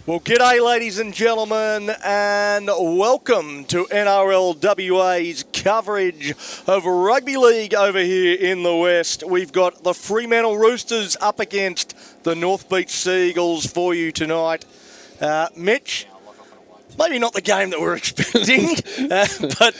Well, g'day, ladies and gentlemen, and welcome to NRLWA's coverage of rugby league over here in the West. We've got the Fremantle Roosters up against the North Beach Seagulls for you tonight. Mitch, maybe not the game that we're expecting, but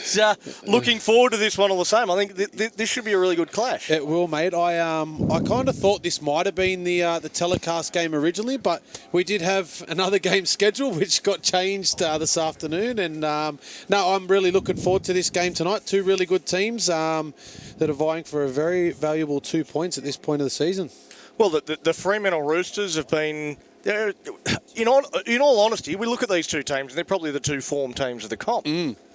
looking forward to this one all the same. I think this should be a really good clash. It will, mate. I kind of thought this might have been the telecast game originally, but we did have another game scheduled which got changed this afternoon. And no, I'm really looking forward to this game tonight. Two really good teams that are vying for a very valuable 2 points at this point of the season. Well, the Fremantle Roosters have been... In all honesty, we look at these two teams, and they're probably the two form teams of the comp.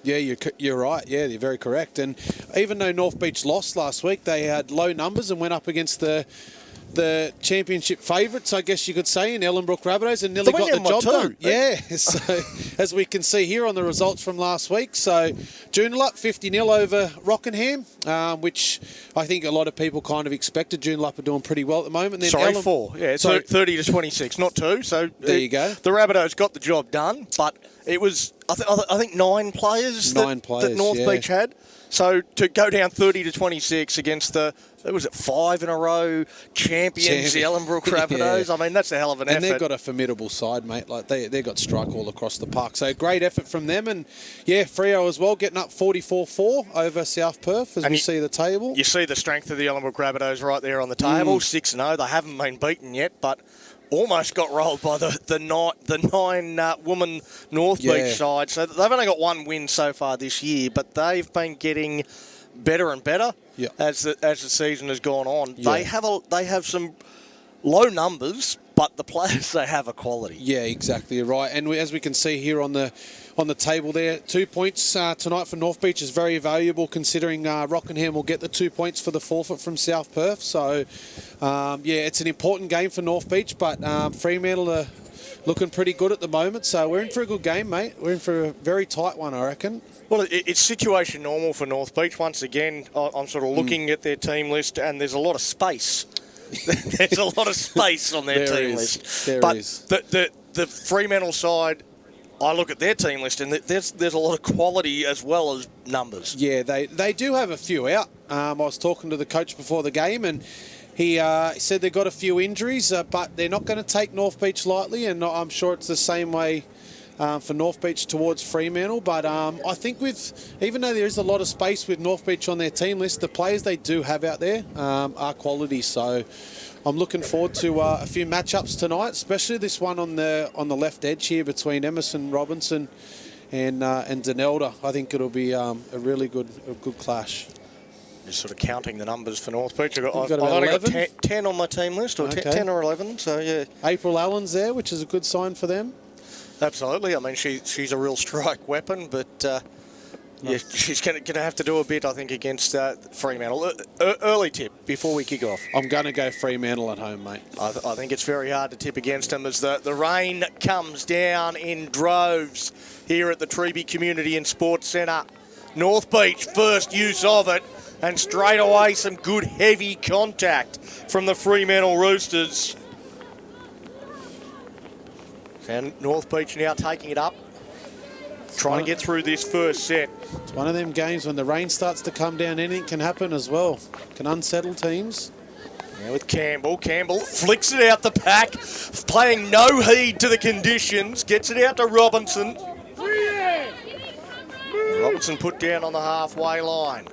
Yeah, you're right. Yeah, you're very correct. And even though North Beach lost last week, they had low numbers and went up against the championship favourites, I guess you could say, in Ellenbrook Rabbitohs, and nearly got the job done. Yeah, so as we can see here on the results from last week. So Joondalup 50-0 over Rockingham, which I think a lot of people kind of expected. Joondalup are doing pretty well at the moment. Then 4. Yeah, it's 30 to 26, not 2. So there you go. The Rabbitohs got the job done, but it was, I think 9 players that North Beach had. So to go down 30 to 26 against was it 5 in a row champions, the Ellenbrook Rabbitohs? Yeah. I mean, that's a hell of an effort. And they've got a formidable side, mate. Like they've got strike all across the park. So great effort from them. And yeah, Freo as well, getting up 44-4 over South Perth as we see the table. You see the strength of the Ellenbrook Rabbitohs right there on the table. 6-0. They haven't been beaten yet, but almost got rolled by the nine-woman North Beach side. So they've only got one win so far this year, but they've been getting better and better as the season has gone on. Yeah. They have some low numbers, but the players they have are quality. Yeah, exactly right. And as we can see here on the table there, 2 points tonight for North Beach is very valuable, considering Rockingham will get the 2 points for the forfeit from South Perth. So, it's an important game for North Beach, but Fremantle are looking pretty good at the moment. So we're in for a good game, mate. We're in for a very tight one, I reckon. Well, it's situation normal for North Beach. Once again, I'm sort of looking at their team list, and there's a lot of space. There's a lot of space on their team list. There but is. The Fremantle side, I look at their team list, and there's a lot of quality as well as numbers. Yeah, they do have a few out. I was talking to the coach before the game, and he said they've got a few injuries, but they're not going to take North Beach lightly, and I'm sure it's the same way for North Beach towards Fremantle. But I think even though there is a lot of space with North Beach on their team list, the players they do have out there are quality. So I'm looking forward to a few matchups tonight, especially this one on the left edge here between Emerson Robinson and Denelda. I think it'll be a really good clash. Just sort of counting the numbers for North Beach. I've only got 10 on my team list, or 10 or 11. So yeah, April Allen's there, which is a good sign for them. Absolutely. I mean, she's a real strike weapon, but she's going to have to do a bit, I think, against Fremantle. Early tip before we kick off. I'm going to go Fremantle at home, mate. I think it's very hard to tip against them as the rain comes down in droves here at the Treeby Community and Sports Centre. North Beach, first use of it, and straight away some good heavy contact from the Fremantle Roosters. And North Beach now taking it up, trying to get through this first set. It's one of them games when the rain starts to come down, anything can happen as well. Can unsettle teams. Now with Campbell. Campbell flicks it out the pack, paying no heed to the conditions. Gets it out to Robinson. Robinson put down on the halfway line.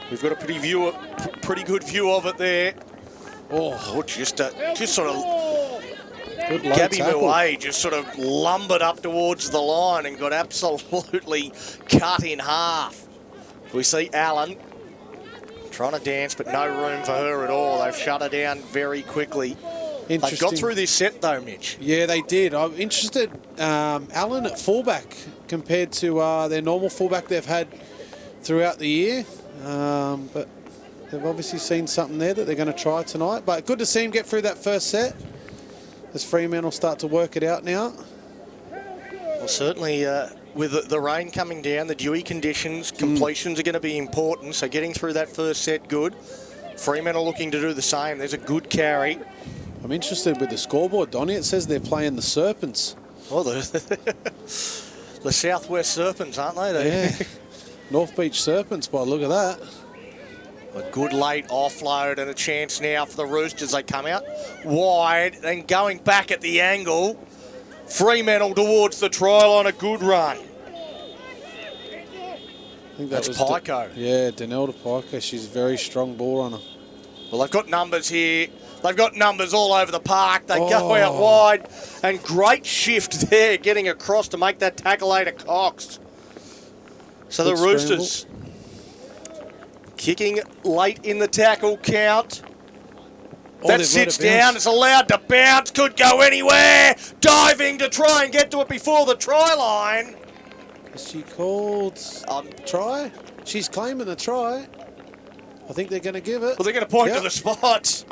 We've got a pretty good view of it there. Oh, just sort of... Gabby Mouet just sort of lumbered up towards the line and got absolutely cut in half. We see Allen trying to dance, but no room for her at all. They've shut her down very quickly. They got through this set though, Mitch. Yeah, they did. I'm interested. Allen at fullback compared to their normal fullback they've had throughout the year. But they've obviously seen something there that they're going to try tonight. But good to see him get through that first set as Fremantle start to work it out now. Well, certainly with the rain coming down, the dewy conditions, completions are going to be important. So getting through that first set good. Fremantle looking to do the same. There's a good carry. I'm interested with the scoreboard, Donnie. It says they're playing the Serpents. Oh, the Southwest Serpents, aren't they? Yeah. North Beach Serpents, by the look of that. A good late offload and a chance now for the Roosters. They come out wide and going back at the angle. Fremantle towards the try line, a good run. I think That's Pico. Yeah, Danelda Pico. She's a very strong ball runner. Well, they've got numbers here. They've got numbers all over the park. They go out wide. And great shift there, getting across to make that tackle later Cox. So the Roosters kicking late in the tackle count. That sits down. It's allowed to bounce. Could go anywhere. Diving to try and get to it before the try line. Is she called try? She's claiming the try. I think they're going to give it. Well, they're going to point to the spot.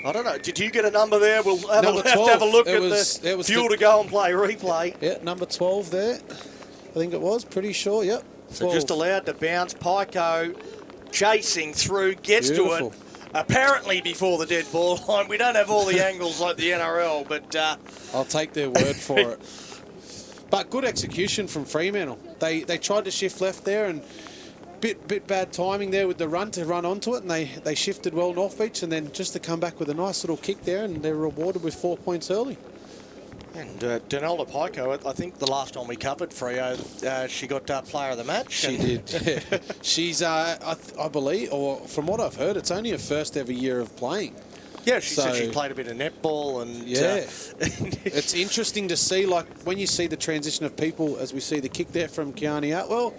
I don't know. Did you get a number there? We'll have to have a look at the fuel to go and play replay. Yeah, number 12 there. I think it was. Pretty sure, yep. 12. So just allowed to bounce. Pico chasing through, gets to it. Apparently before the dead ball line. We don't have all the angles like the NRL, but... I'll take their word for it. But good execution from Fremantle. They tried to shift left there and bit bad timing there with the run to run onto it, and they shifted well North Beach, and then just to come back with a nice little kick there, and they're rewarded with 4 points early. And Danelda Pico, I think the last time we covered Freo, she got player of the match. She did. Yeah. She's, I believe, or from what I've heard, it's only her first ever year of playing. Yeah, she said she played a bit of netball and... Yeah. It's interesting to see, like, when you see the transition of people, as we see the kick there from Kiani Atwell,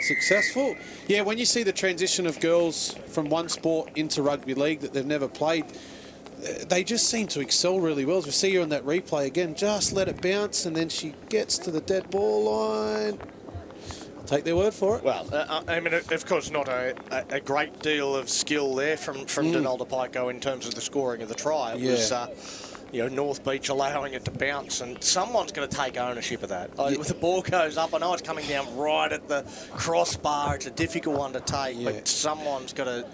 successful. Yeah, when you see the transition of girls from one sport into rugby league that they've never played, they just seem to excel really well. As we see her on that replay again, just let it bounce, and then she gets to the dead ball line. Take their word for it. Well, I mean, of course, not a great deal of skill there from Danelda Pico in terms of the scoring of the try. It was, North Beach allowing it to bounce, and someone's going to take ownership of that. If the ball goes up, I know it's coming down right at the crossbar. It's a difficult one to take, but someone's got to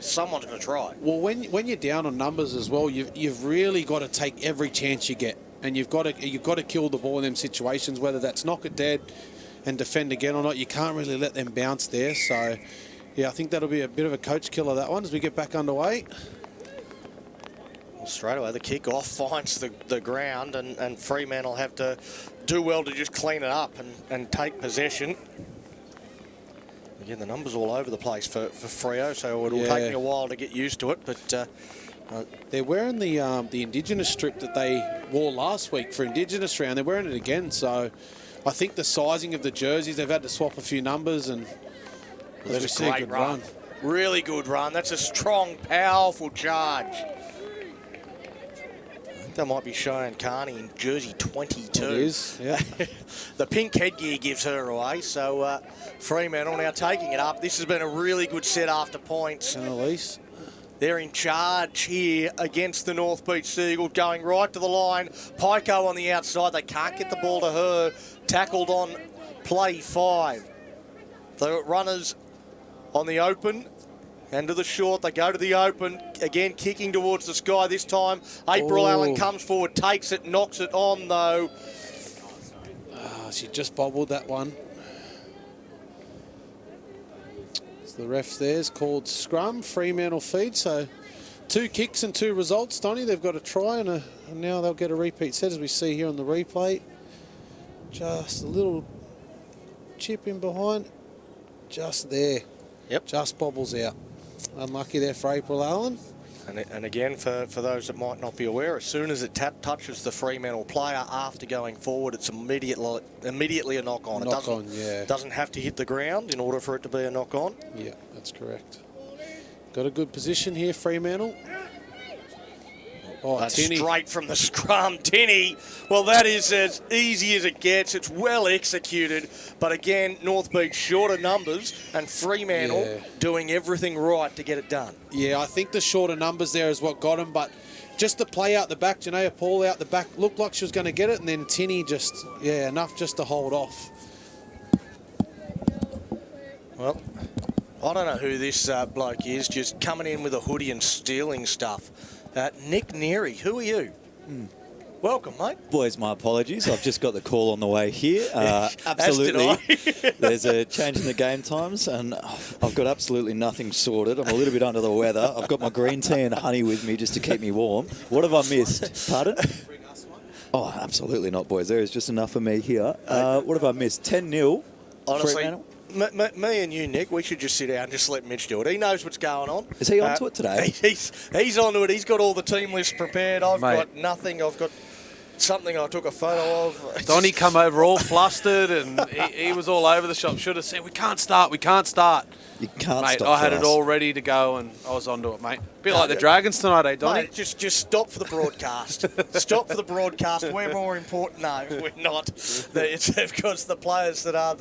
try. Well, when you're down on numbers as well, you've really got to take every chance you get, and you've got to kill the ball in them situations, whether that's knock it dead and defend again or not. You can't really let them bounce there. So, yeah, I think that'll be a bit of a coach killer, that one, as we get back underway. Well, straight away, the kick-off finds the ground, and Fremantle have to do well to just clean it up and take possession. Again, the numbers all over the place for Freo, so it'll take me a while to get used to it, but... they're wearing the Indigenous strip that they wore last week for Indigenous round. They're wearing it again, so... I think the sizing of the jerseys, they've had to swap a few numbers, and there's a great run. Really good run. That's a strong, powerful charge. I think they might be showing Carney in jersey 22. It is, yeah. The pink headgear gives her away, so Fremantle now taking it up. This has been a really good set after points. And Elise. They're in charge here against the North Beach Seagulls, going right to the line. Pico on the outside. They can't get the ball to her. Tackled on play 5. The runners on the open and to the short. They go to the open. Again, kicking towards the sky this time. April Allen comes forward, takes it, knocks it on, though. She just bobbled that one. The ref there's called scrum, Fremantle feed. So 2 kicks and 2 results, Donnie. They've got a try and now they'll get a repeat set, as we see here on the replay. Just a little chip in behind. Just there. Yep. Just bobbles out. Unlucky there for April Allen. And again, for those that might not be aware, as soon as it touches the Fremantle player after going forward, it's immediately a knock-on. It doesn't have to hit the ground in order for it to be a knock-on. Yeah, that's correct. Got a good position here, Fremantle. That's straight from the scrum. Tinney, well, that is as easy as it gets. It's well executed. But again, North Beach shorter numbers and Fremantle doing everything right to get it done. Yeah, I think the shorter numbers there is what got him. But just the play out the back, Janaea Paul out the back, looked like she was going to get it. And then Tinney just, enough just to hold off. Well, I don't know who this bloke is, just coming in with a hoodie and stealing stuff. Nick Neary, who are you? Welcome, mate. Boys, my apologies. I've just got the call on the way here. Absolutely. There's a change in the game times, and I've got absolutely nothing sorted. I'm a little bit under the weather. I've got my green tea and honey with me just to keep me warm. What have I missed? Pardon? Oh, absolutely not, boys. There is just enough for me here. What have I missed? 10-0. Honestly, me and you, Nick, we should just sit down and just let Mitch do it. He knows what's going on. Is he onto it today? He's onto it. He's got all the team lists prepared. I've got nothing. I've got something I took a photo of. Donnie come over all flustered, and he was all over the shop. Should have said, we can't start. You can't stop. Mate, I had it all ready to go, and I was onto it, mate. Bit like the Dragons tonight, eh, Donnie? Mate, just stop for the broadcast. Stop for the broadcast. We're more important. No, we're not. It's of course the players that are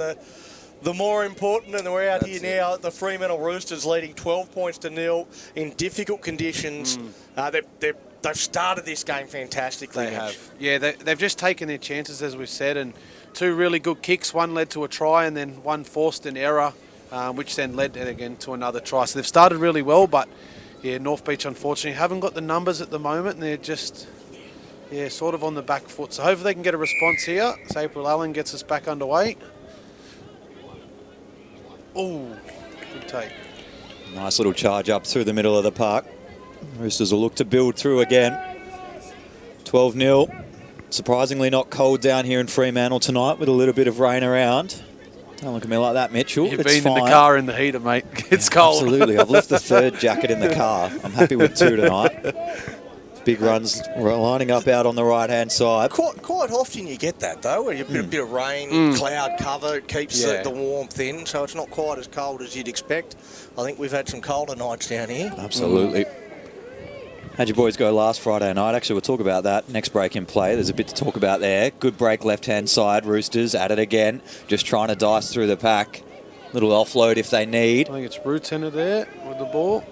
the more important, and we're out here now at the Fremantle Roosters leading 12 points to 0 in difficult conditions. They've started this game fantastically. They have. Yeah, they've just taken their chances, as we've said, and two really good kicks. One led to a try, and then one forced an error, which then led again to another try. So they've started really well, but yeah, North Beach unfortunately haven't got the numbers at the moment, and they're just sort of on the back foot. So hopefully they can get a response here. So April Allen gets us back underway. Oh, good take. Nice little charge up through the middle of the park. Roosters will look to build through again. 12-0. Surprisingly not cold down here in Fremantle tonight with a little bit of rain around. Don't look at me like that, Mitchell. You've been in the car in the heater, mate. It's cold. Absolutely. I've left the third jacket in the car. I'm happy with 2 tonight. Big runs lining up out on the right-hand side. Quite often you get that, though, where you get a bit of rain, cloud cover, it keeps the warmth in, so it's not quite as cold as you'd expect. I think we've had some colder nights down here. Absolutely. How'd your boys go last Friday night? Actually, we'll talk about that next break in play. There's a bit to talk about there. Good break left-hand side. Roosters at it again. Just trying to dice through the pack. Little offload if they need. I think it's Rutender there with the ball.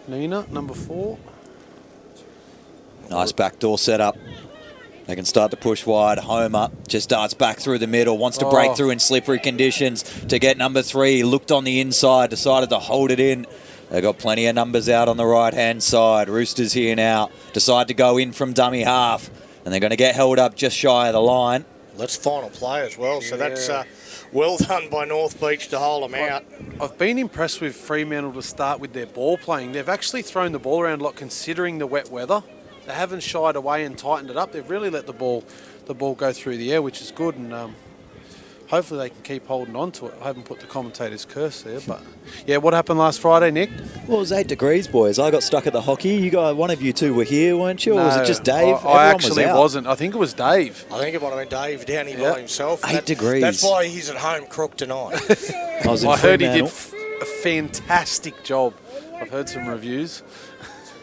Nina, number 4. Nice backdoor setup. They can start to push wide. Homer just darts back through the middle. Wants to break through in slippery conditions to get number 3. Looked on the inside. Decided to hold it in. They've got plenty of numbers out on the right-hand side. Roosters here now. Decide to go in from dummy half. And they're going to get held up just shy of the line. That's final play as well. So that's well done by North Beach to hold them out. I've been impressed with Fremantle to start with their ball playing. They've actually thrown the ball around a lot considering the wet weather. They haven't shied away and tightened it up. They've really let the ball go through the air, which is good. And hopefully they can keep holding on to it. I haven't put the commentator's curse there, but yeah, what happened last Friday, Nick? Well, it was 8 degrees, boys. I got stuck at the hockey. You guys, one of you two were here, weren't you? Or was it just Dave? I actually wasn't. I think it was Dave. I think it might have been Dave down here by himself. 8 degrees. That's why he's at home crook tonight. I heard he did a fantastic job. I've heard some reviews.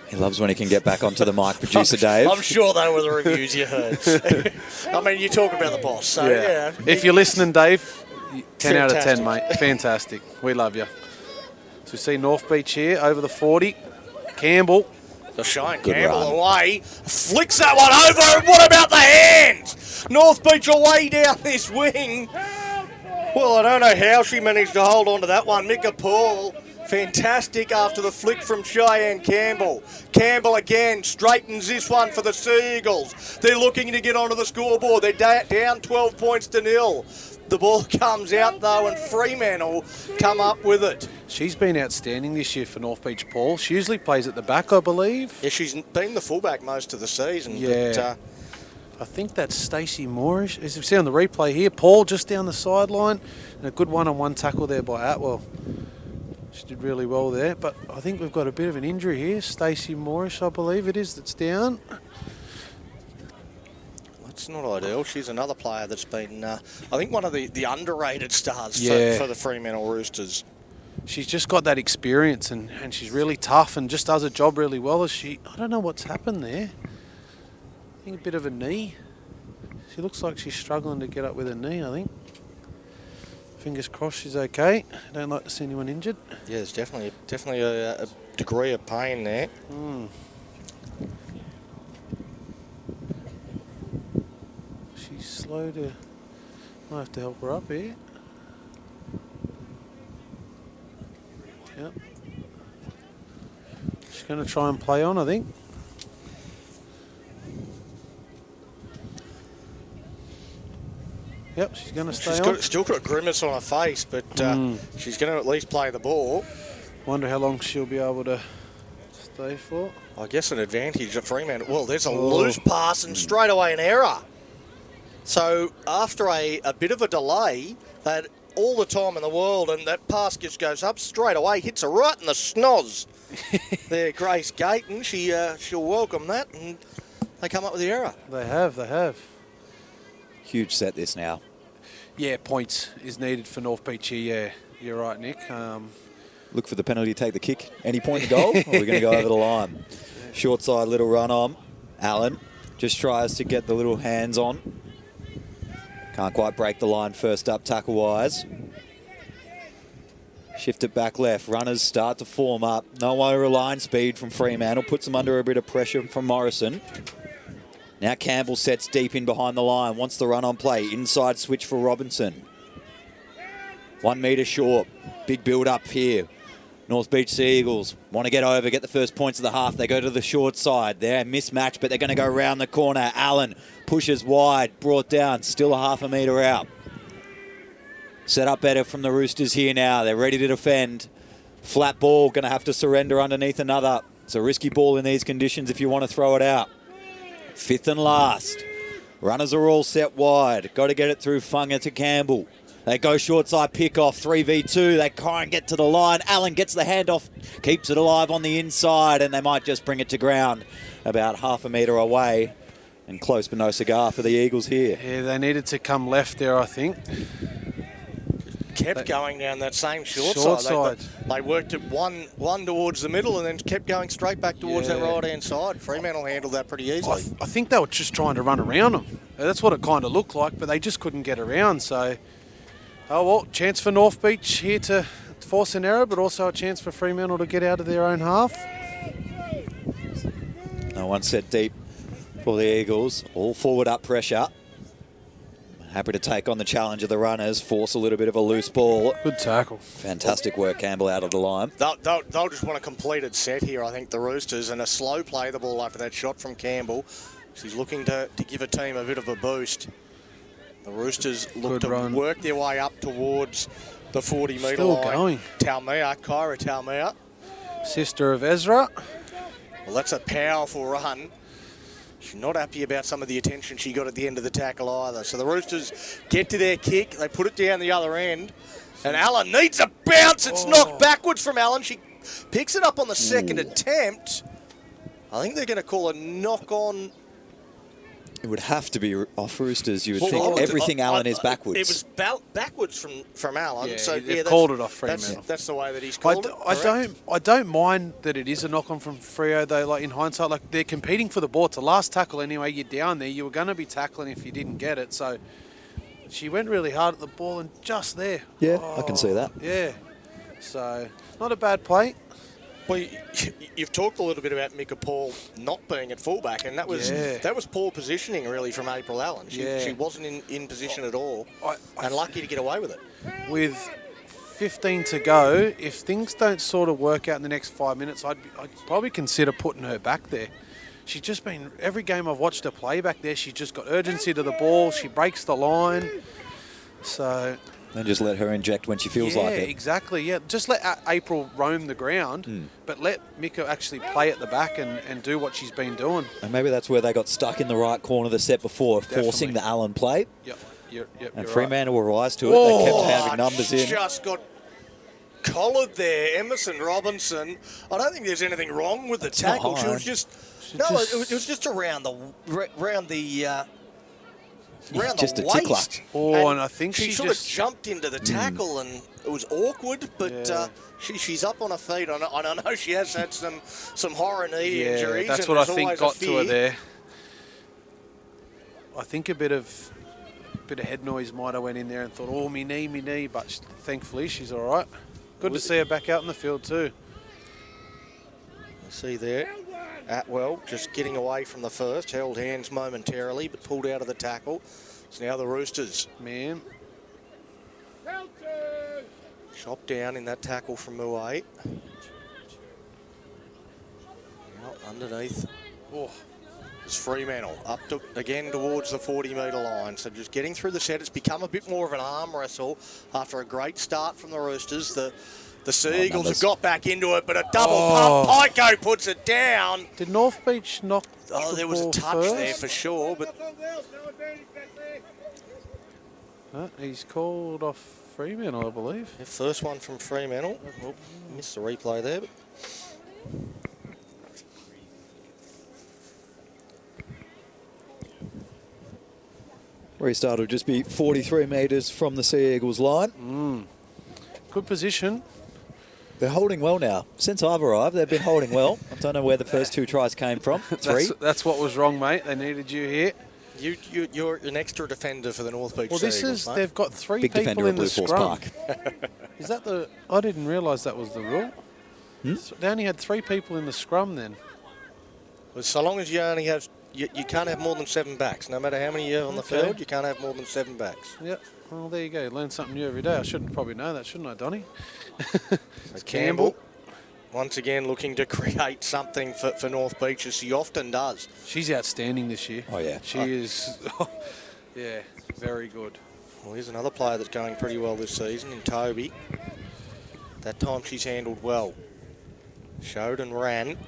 He loves when he can get back onto the mic, producer Dave. I'm sure they were the reviews you heard. I mean, you talk about the boss, so yeah. If you're listening, Dave, 10 out of 10, mate. Fantastic. We love you. So we see North Beach here over the 40. Campbell. The shine. Campbell away. Flicks that one over. And what about the hands? North Beach away down this wing. Well, I don't know how she managed to hold on to that one. Mika Paul. Fantastic after the flick from Cheyenne Campbell. Campbell again straightens this one for the Seagulls. They're looking to get onto the scoreboard. They're down 12 points to 0. The ball comes out though, and Fremantle come up with it. She's been outstanding this year for North Beach, Paul. She usually plays at the back, I believe. Yeah, she's been the fullback most of the season. Yeah. But, I think that's Stacey Moorish. As you see on the replay here, Paul just down the sideline. And a good one-on-one tackle there by Atwell. She did really well there, but I think we've got a bit of an injury here. Stacey Moorish, I believe it is, that's down. That's not ideal. She's another player that's been, I think, one of the underrated stars for the Fremantle Roosters. She's just got that experience, and she's really tough and just does her job really well. I don't know what's happened there. I think a bit of a knee. She looks like she's struggling to get up with her knee, I think. Fingers crossed she's okay. Don't like to see anyone injured. Yeah, there's definitely a degree of pain there. She's slow to... Might have to help her up here. Yep. She's going to try and play on, I think. Yep, she's going to stay on. Still got a grimace on her face, but she's going to at least play the ball. Wonder how long she'll be able to stay for. I guess an advantage of Fremantle. Well, there's a loose pass and straight away an error. So after a bit of a delay, they had all the time in the world, and that pass just goes up straight away, hits her right in the snoz. There, Grace Gayton, she'll welcome that, and they come up with the error. They have. Huge set this now. Yeah, points is needed for North Beach here. Yeah, you're right, Nick. Look for the penalty, take the kick. Any point to goal, or are we going to go over the line? Short side, little run on. Allen just tries to get the little hands on. Can't quite break the line first up, tackle-wise. Shift it back left. Runners start to form up. No over line speed from Fremantle. Puts them under a bit of pressure from Morrison. Now Campbell sets deep in behind the line. Wants the run on play. Inside switch for Robinson. 1 metre short. Big build up here. North Beach Sea Eagles want to get over, get the first points of the half. They go to the short side. They're mismatched, but they're going to go round the corner. Allen pushes wide, brought down, still a half a metre out. Set up better from the Roosters here now. They're ready to defend. Flat ball, going to have to surrender underneath another. It's a risky ball in these conditions if you want to throw it out. Fifth and last. Runners are all set wide. Got to get it through Funga to Campbell. They go short side pick off, 3v2. They try and get to the line. Allen gets the handoff, keeps it alive on the inside, and they might just bring it to ground about half a metre away. And close but no cigar for the Eagles here. Yeah, they needed to come left there, I think. Kept going down that same short side. They worked it one towards the middle and then kept going straight back towards that right-hand side. Fremantle handled that pretty easily. I think they were just trying to run around them. That's what it kind of looked like, but they just couldn't get around, so... Oh, well, chance for North Beach here to force an error, but also a chance for Fremantle to get out of their own half. No one set deep for the Eagles. All forward up pressure. Happy to take on the challenge of the runners, force a little bit of a loose ball. Good tackle. Fantastic work, Campbell, out of the line. They'll just want a completed set here, I think, the Roosters, and a slow play the ball after that shot from Campbell. He's looking to give a team a bit of a boost. The Roosters look to work their way up towards the 40-metre line. Still going. Kyra Taumea. Sister of Ezra. Well, that's a powerful run. She's not happy about some of the attention she got at the end of the tackle either. So the Roosters get to their kick. They put it down the other end. And Allen needs a bounce. It's knocked backwards from Allen. She picks it up on the second attempt. I think they're going to call a knock-on. It would have to be off Roosters. You would think everything Allen is backwards. It was backwards from Allen. Yeah, so they've called it off Fremantle. That's the way that he's called it. I don't mind that it is a knock on from Freo though. Like in hindsight, like they're competing for the ball. It's the last tackle anyway. You're down there. You were going to be tackling if you didn't get it. So she went really hard at the ball and just there. Yeah, I can see that. Yeah. So not a bad play. Well, you've talked a little bit about Mika Paul not being at fullback, and that was poor positioning really from April Allen. She wasn't in position at all, and lucky to get away with it. With 15 to go, if things don't sort of work out in the next 5 minutes, I'd probably consider putting her back there. She's just been, every game I've watched her play back there, she's just got urgency to the ball, she breaks the line, so... And just let her inject when she feels like it. Yeah, exactly. Yeah, just let April roam the ground, but let Mika actually play at the back and do what she's been doing. And maybe that's where they got stuck in the right corner of the set before, forcing the Allen play. Yep. And Fremantle were rise to it. They kept having numbers in. Just got collared there, Emerson Robinson. I don't think there's anything wrong with the tackle. She was just it was just around the just a waist. tickler. And I think she sort of jumped into the tackle and it was awkward, but she's up on her feet. I know she has had some horror knee injuries. That's what I think got to her there. I think a bit of head noise might have went in there and thought, oh, me knee, but thankfully she's all right. Good to see her back out in the field too. You see there. Atwell just getting away from the first, held hands momentarily, but pulled out of the tackle. It's now the Roosters. Man. Chop down in that tackle from Muay. Now underneath. Oh, it's Fremantle up to, again towards the 40-metre line. So just getting through the set. It's become a bit more of an arm wrestle after a great start from the Roosters. The Sea Eagles have got back into it, but a double pump. Pyko puts it down. Did North Beach knock? Oh, there was a touch there for sure, but he's called off Fremantle, I believe. the first one from Fremantle. Oh, missed the replay there, but Restart will just be 43 metres from the Sea Eagles line. Good position. They're holding well now. Since I've arrived, they've been holding well. I don't know where the first 2 tries came from. 3. That's what was wrong, mate. They needed you here. You're an extra defender for the North Beach Well, Sea this Eagles, is, mate. they've got 3 Big people defender in at the Blue Force scrum. Park. Is that the? I didn't realise that was the rule. They only had 3 people in the scrum then. Well, so long as you only have, you can't have more than 7 backs. No matter how many you have on the field, you can't have more than 7 backs. Yep. Well, there you go. Learn something new every day. I shouldn't probably know that, shouldn't I, Donny? So Campbell, once again, looking to create something for North Beach, as she often does. She's outstanding this year. Oh, yeah. She is. Yeah, very good. Well, here's another player that's going pretty well this season in Toby. That time she's handled well. Showed and ran.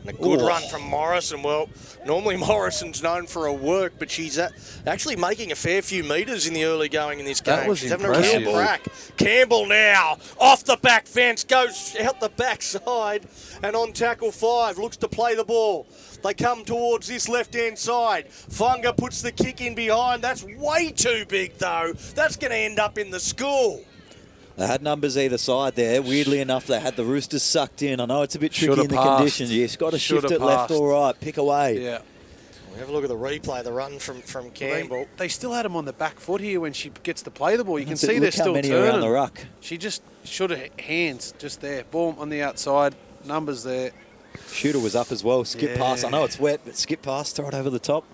And a good run from Morrison. Well, normally Morrison's known for her work, but she's actually making a fair few metres in the early going in this game. That was she's impressive. having a real crack. Campbell now off the back fence, goes out the backside, and on tackle 5, looks to play the ball. They come towards this left-hand side. Funga puts the kick in behind. That's way too big, though. That's going to end up in the school. They had numbers either side there. Weirdly enough, they had the Roosters sucked in. I know it's a bit tricky in the conditions. You've got to shift it left or right. Pick away. Yeah. We have a look at the replay, the run from Campbell. They still had him on the back foot here when she gets to play the ball. You can see Look they're how still many turning. around the ruck. She just should have hands just there. Boom, on the outside. Numbers there. Shooter was up as well. Skip pass. I know it's wet, but skip pass. Throw it over the top.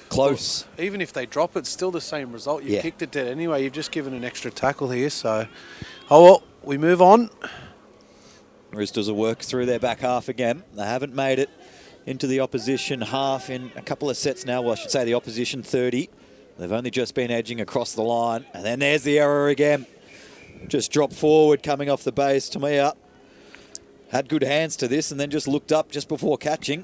Close. Well, even if they drop it, still the same result. You've kicked it dead anyway. You've just given an extra tackle here. So, oh well, we move on. Roosters will work through their back half again. They haven't made it into the opposition half in a couple of sets now. Well, I should say the opposition 30. They've only just been edging across the line. And then there's the error again. Just dropped forward coming off the base. Tamia had good hands to this and then just looked up just before catching.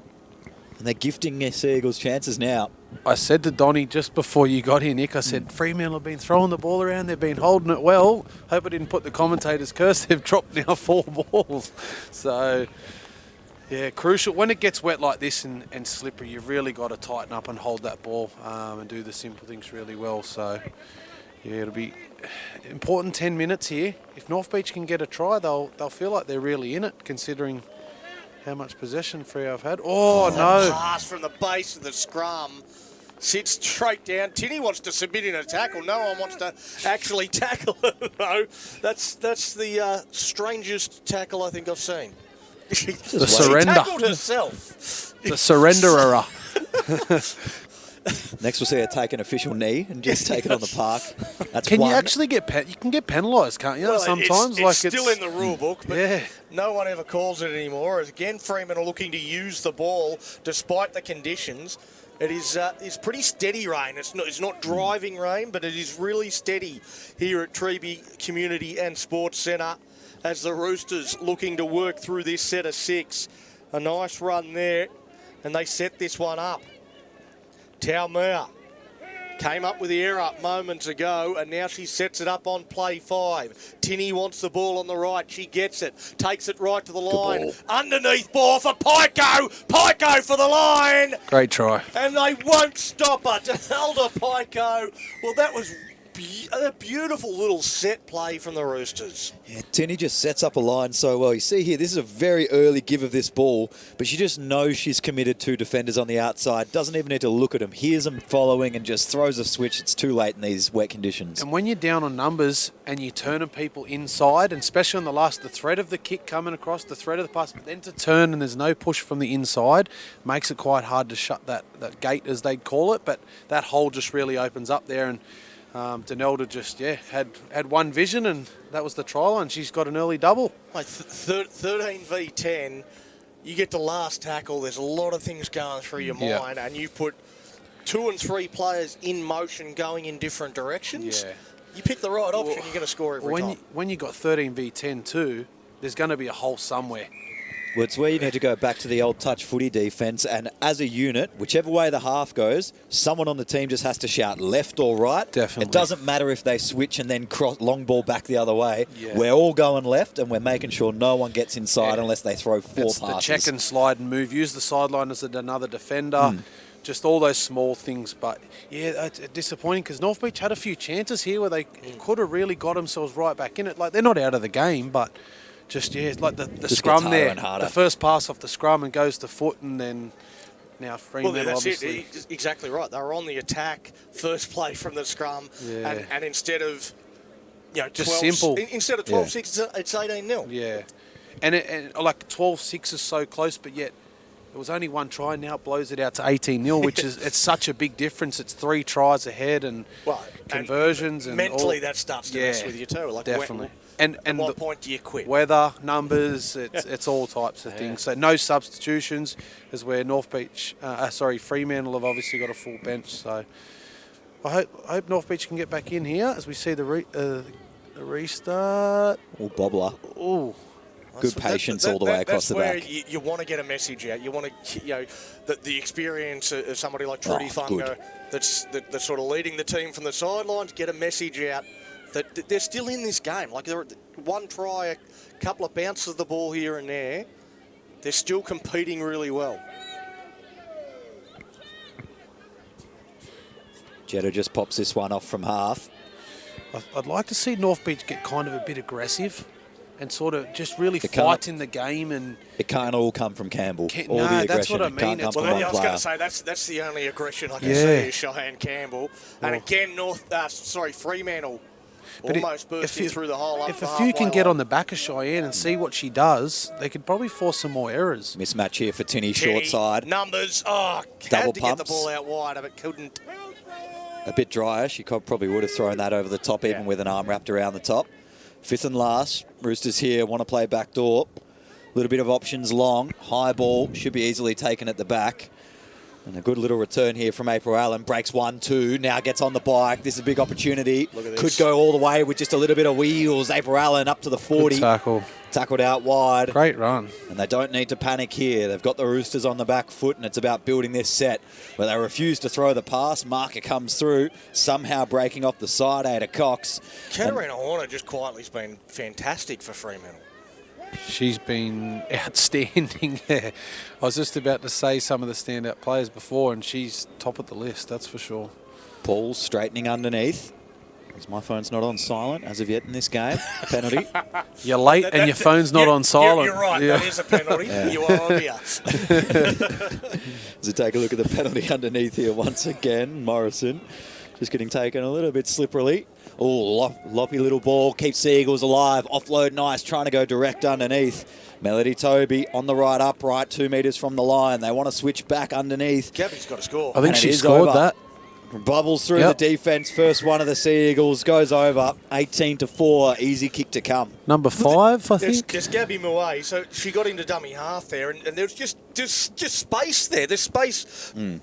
And they're gifting their Sea Eagles chances now. I said to Donny just before you got here, Nick, I said, Fremantle have been throwing the ball around. They've been holding it well. Hope I didn't put the commentator's curse. They've dropped now 4 balls. So, yeah, crucial. When it gets wet like this and slippery, you've really got to tighten up and hold that ball and do the simple things really well. So, yeah, it'll be important 10 minutes here. If North Beach can get a try, they'll feel like they're really in it, considering how much possession Freo have had. Oh, no. Pass from the base of the scrum. Sits straight down. Tinny wants to submit in a tackle. No one wants to actually tackle her. No, that's the strangest tackle I think I've seen. The surrender. She tackled herself. The surrenderer. Next we'll see her take an official knee and just take it on the park. That's Can one. you actually get you can get penalised, can't you? Well, sometimes it's still in the rule book, but yeah. no one ever calls it anymore. Again, Fremantle looking to use the ball despite the conditions. It is it's pretty steady rain. It's not driving rain, but it is really steady here at Treeby Community and Sports Centre as the Roosters looking to work through this set of 6. A nice run there, and they set this one up. Taumea came up with the error moments ago, and now she sets it up on play 5. Tinny wants the ball on the right. She gets it. Takes it right to the line. Underneath ball for Pyko. Pyko for the line. Great try. And they won't stop her. Elder Pyko. Well, that was a beautiful little set play from the Roosters. Yeah, Tinny just sets up a line so well. You see here, this is a very early give of this ball, but she just knows she's committed 2 defenders on the outside. Doesn't even need to look at them. Hears them following and just throws a switch. It's too late in these wet conditions. And when you're down on numbers and you're turning people inside, and especially on the thread of the kick coming across, the thread of the pass, but then to turn and there's no push from the inside, makes it quite hard to shut that gate, as they'd call it. But that hole just really opens up there, and Denelda just, had one vision, and that was the try line. She's got an early double. Like 13 v 10, you get to last tackle, there's a lot of things going through your mind, and you put 2 and 3 players in motion going in different directions. Yeah. You pick the right option, you're going to score every time. When you got 13 v 10 too, there's going to be a hole somewhere. Well, it's where you need to go back to the old touch footy defence, and as a unit, whichever way the half goes, someone on the team just has to shout left or right. Definitely. It doesn't matter if they switch and then cross long ball back the other way. Yeah. We're all going left, and we're making sure no one gets inside unless they throw 4 It's passes. the check and slide and move. Use the sideline as another defender. Just all those small things. But, it's disappointing because North Beach had a few chances here where they could have really got themselves right back in it. Like, they're not out of the game, but... it's like the scrum there. The first pass off the scrum and goes to foot, and then now Fremantle, that's obviously. it. Exactly right. They were on the attack, first play from the scrum, and instead of just 12, simple. Instead of 12-6, it's 18-0. Yeah, and like 12-6 is so close, but yet it was only one try. Now it blows it out to 18-0, which is it's such a big difference. It's 3 tries ahead and conversions and mentally that starts to mess with you too. Like definitely. At what point do you quit? Weather, numbers, it's all types of things. So no substitutions is where Fremantle have obviously got a full bench. So I hope North Beach can get back in here as we see the restart. Oh, bobbler. Oh. Good patience all the way across the back. That's where you want to get a message out. You want to, the experience of somebody like Trudy Fungo that's sort of leading the team from the sidelines, get a message out that they're still in this game. Like, they're one try, a couple of bounces of the ball here and there. They're still competing really well. Jetta just pops this one off from half. I'd like to see North Beach get kind of a bit aggressive and sort of just really fight in the game. And it can't all come from Campbell. No, that's what I mean. I was going to say that's the only aggression I can see is Cheyenne Campbell. And again, Fremantle almost bursting through the hole. If a few can get on the back of Cheyenne and see what she does, they could probably force some more errors. Mismatch here for Tinney, short side. Numbers. Double had to pumps. Get the ball out wide, but couldn't. A bit drier. She probably would have thrown that over the top, even with an arm wrapped around the top. 5th and last. Roosters here want to play back door. A little bit of options long. High ball. Should be easily taken at the back. And a good little return here from April Allen. Breaks 1-2. Now gets on the bike. This is a big opportunity. Look at this. Could go all the way with just a little bit of wheels. April Allen up to the 40. Good tackle. Tackled out wide. Great run. And they don't need to panic here. They've got the Roosters on the back foot, and it's about building this set. Where they refuse to throw the pass. Marker comes through, somehow breaking off the side. Ada Cox. Katarina Horner just quietly has been fantastic for Fremantle. She's been outstanding. I was just about to say some of the standout players before, and she's top of the list, that's for sure. Paul straightening underneath. Because my phone's not on silent as of yet in this game. Penalty. You're late and your phone's not on silent. You're right, that is a penalty. You are on here. So take a look at the penalty underneath here once again. Morrison just getting taken a little bit slipperily. Oh, loppy little ball. Keeps the Eagles alive. Offload nice. Trying to go direct underneath. Melody Toby on the right upright. 2 metres from the line. They want to switch back underneath. Gabby's got to score. I think she scored that. Bubbles through the defence. First one of the Sea Eagles goes over. 18-4. Easy kick to come. Number 5, I think. There's Gabby Mouet. So she got into dummy half there, and there's just space there. There's space in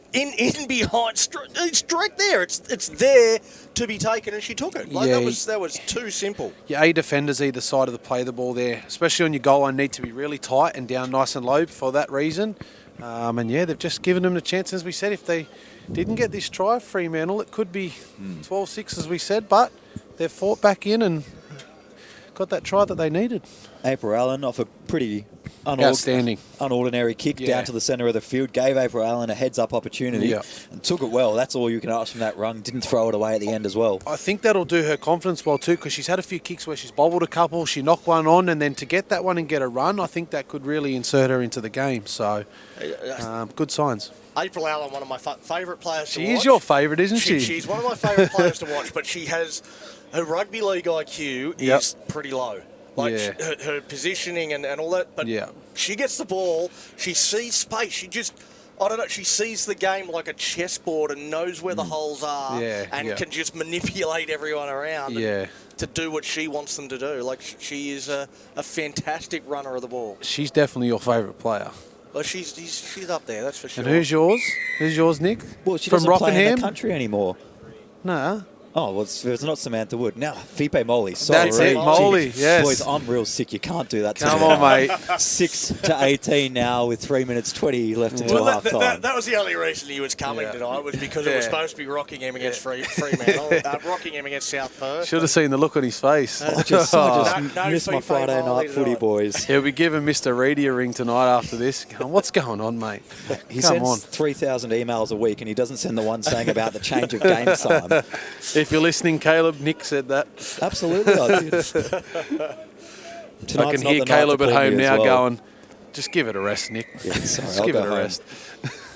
behind. It's direct there. It's there to be taken, and she took it. That was too simple. Your A defenders either side of the play the ball there, especially on your goal line, need to be really tight and down nice and low for that reason. They've just given them the chance. As we said, if they didn't get this try, Fremantle, it could be 12-6, as we said, but they've fought back in and got that try that they needed. April Allen off a pretty outstanding, unordinary kick down to the centre of the field. Gave April Allen a heads-up opportunity and took it well. That's all you can ask from that run. Didn't throw it away at the end as well. I think that'll do her confidence well too, because she's had a few kicks where she's bobbled a couple, she knocked one on, and then to get that one and get a run, I think that could really insert her into the game. So, good signs. April Allen, one of my favourite players to watch. She is your favourite, isn't she? She's one of my favourite players to watch, but she has her rugby league IQ is pretty low. Her positioning and all that. But she gets the ball, she sees space, she just I don't know, she sees the game like a chessboard and knows where the holes are and can just manipulate everyone around to do what she wants them to do. Like, she is a fantastic runner of the ball. She's definitely your favourite player. Well, she's up there, that's for sure. And who's yours? Who's yours, Nick? Well, she From doesn't Rockingham? play in the country anymore. No. Oh, well, it's not Samantha Wood. Now, Fipe Molly. That's it, Molly, yes. Boys, I'm real sick. You can't do that to Come me. on, mate. 6-18 now with 3 minutes 20 left until half-time. That was the only reason he was coming tonight, was because it was supposed to be Rockingham against Fremantle, Rockingham against South Perth. Should have seen the look on his face. I just missed my Friday night footy, boys. He'll be giving Mr. Reedy a ring tonight after this. Going, what's going on, mate? He sends 3,000 emails a week, and he doesn't send the one saying about the change of game time. If you're listening, Caleb, Nick said that. Absolutely, I did. I can hear Caleb at home now going, just give it a rest, Nick. Yeah, sorry, just I'll give go it a home. rest.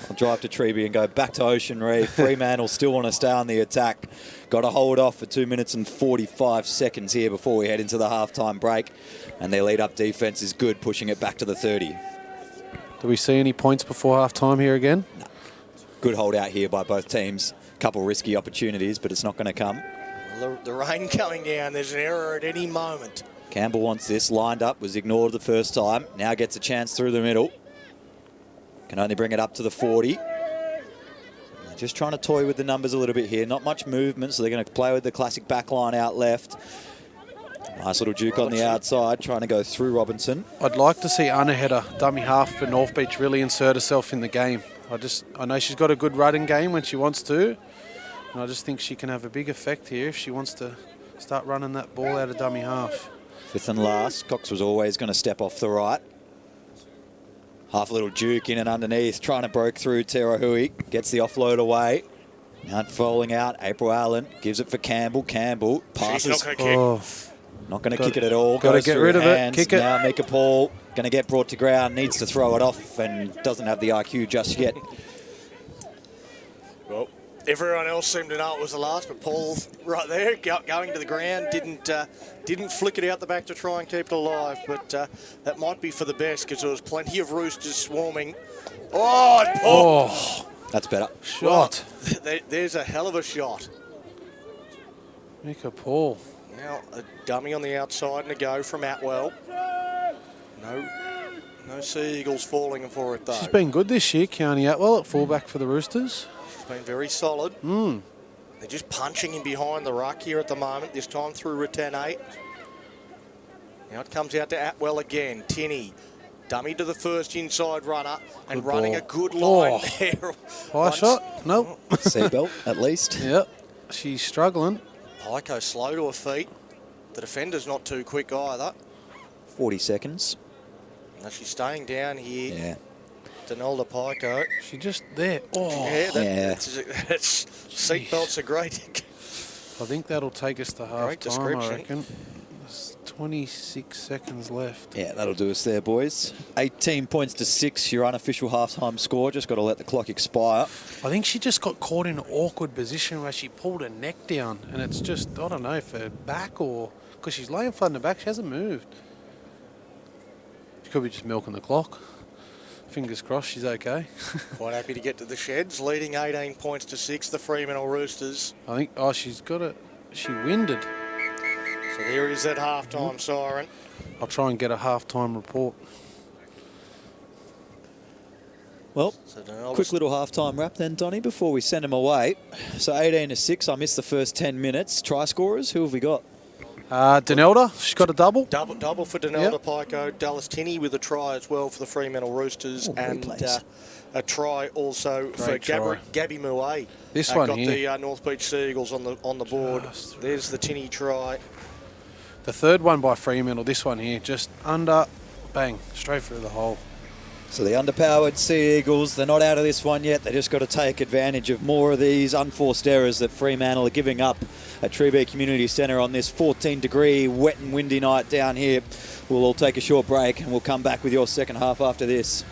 I'll drive to Treeby and go back to Ocean Reef. Fremantle still want to stay on the attack. Got to hold off for 2 minutes and 45 seconds here before we head into the halftime break. And their lead-up defence is good, pushing it back to the 30. Do we see any points before half-time here again? No. Good holdout here by both teams. Couple risky opportunities, but it's not going to come. The rain coming down. There's an error at any moment. Campbell wants this. Lined up. Was ignored the first time. Now gets a chance through the middle. Can only bring it up to the 40. They're just trying to toy with the numbers a little bit here. Not much movement, so they're going to play with the classic back line out left. Nice little juke on the outside, trying to go through Robinson. I'd like to see Anna Header, dummy half for North Beach, really insert herself in the game. I know she's got a good running game when she wants to. And I just think she can have a big effect here if she wants to start running that ball out of dummy half. Fifth and last. Cox was always going to step off the right. Half a little juke in and underneath, trying to break through Tara Hui. Gets the offload away. Now falling out. April Allen gives it for Campbell. Campbell passes. She's not going to kick. Not going to kick it at all. Got to get rid of hands. it. Kick it. Now Mika Paul going to get brought to ground. Needs to throw it off and doesn't have the IQ just yet. Well, everyone else seemed to know it was the last, but Paul, right there, going to the ground, didn't flick it out the back to try and keep it alive. But that might be for the best, because there was plenty of Roosters swarming. Oh, and Paul. Oh, that's better. Shot. There's a hell of a shot. Mika Paul. Now a dummy on the outside and a go from Atwell. No Sea Eagles falling for it though. She's been good this year, Kearney Atwell at fullback for the Roosters. She's been very solid. They're just punching in behind the ruck here at the moment, this time through return 8. Now it comes out to Atwell again. Tinney, dummy to the first inside runner and Good running ball. a good line there. High shot? Nope. Seatbelt, at least. Yep. She's struggling. Pico slow to her feet. The defender's not too quick either. 40 seconds. Now she's staying down here. Yeah. Donalda Pico. She just there. Oh. That's seatbelts are great. I think that'll take us to half Great time, description. I reckon. There's 26 seconds left. Yeah, that'll do us there, boys. 18 points to 6, your unofficial halftime score. Just got to let the clock expire. I think she just got caught in an awkward position where she pulled her neck down, and it's just, I don't know, if her back or... Because she's laying flat in the back, she hasn't moved. She could be just milking the clock. Fingers crossed she's okay. Quite happy to get to the sheds, leading 18 points to 6, the Fremantle Roosters. I think, oh, she's got it. She winded. So there is that halftime siren. I'll try and get a halftime report. Well, So Donalda's quick little halftime wrap then, Donny, before we send them away. So 18 to 6, I missed the first 10 minutes. Try scorers, who have we got? Donalda, she's got a double. Double for Donalda Pico. Dallas Tinney with a try as well for the Fremantle Roosters. And a try also for Gabby Mouet. This one got here. the North Beach Sea Eagles on the board. There's the Tinney try. The third one by Fremantle, this one here, just under, bang, straight through the hole. So the underpowered Sea Eagles, they're not out of this one yet. They just got to take advantage of more of these unforced errors that Fremantle are giving up at Treeby Community Centre on this 14-degree wet and windy night down here. We'll all take a short break and we'll come back with your second half after this.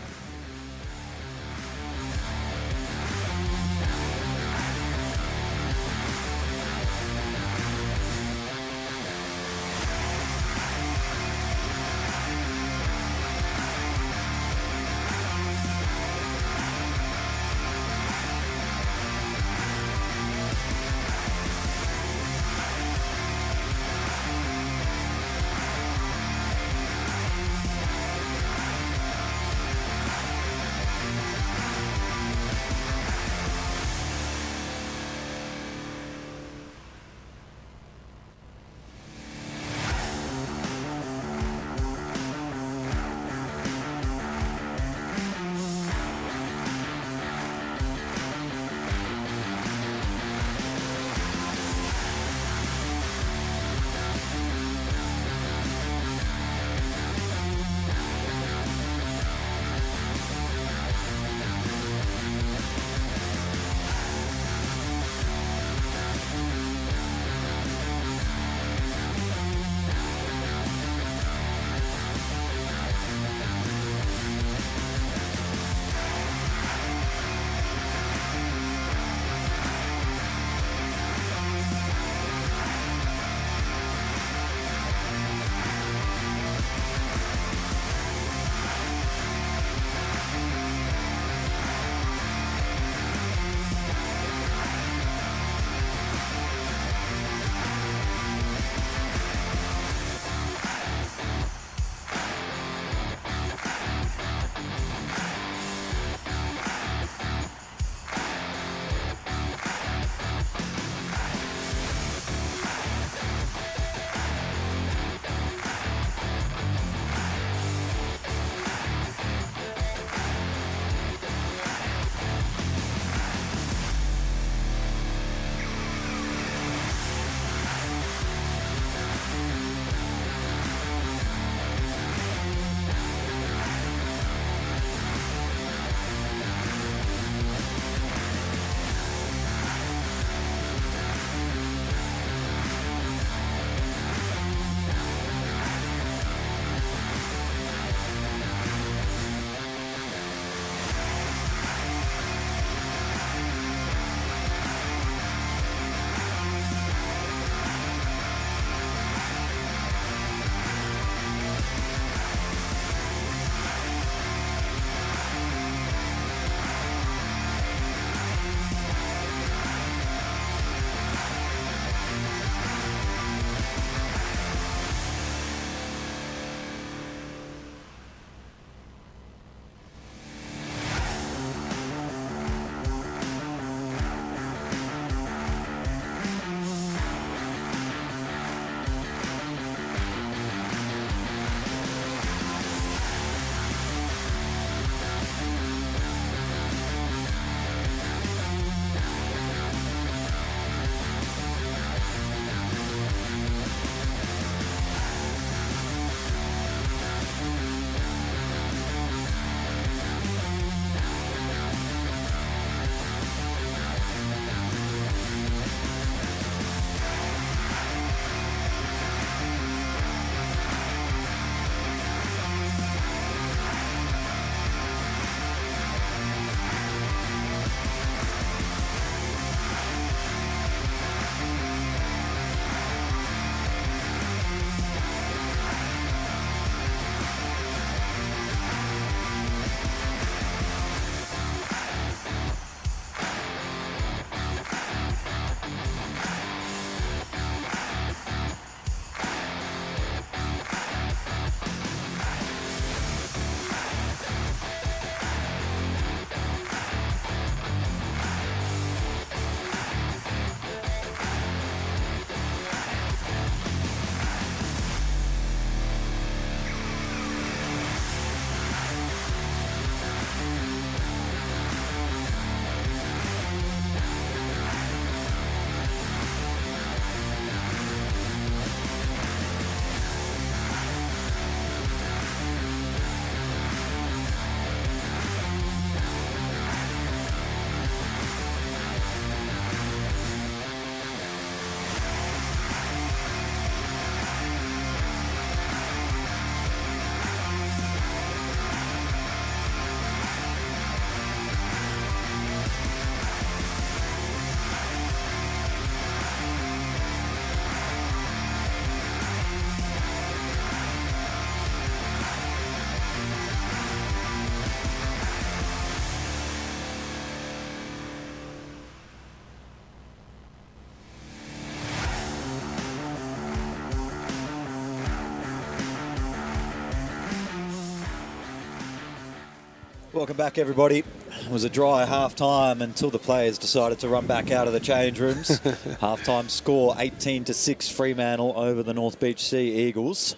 Welcome back, everybody. It was a dry half-time until the players decided to run back out of the change rooms. Half-time score, 18-6 Fremantle over the North Beach Sea Eagles.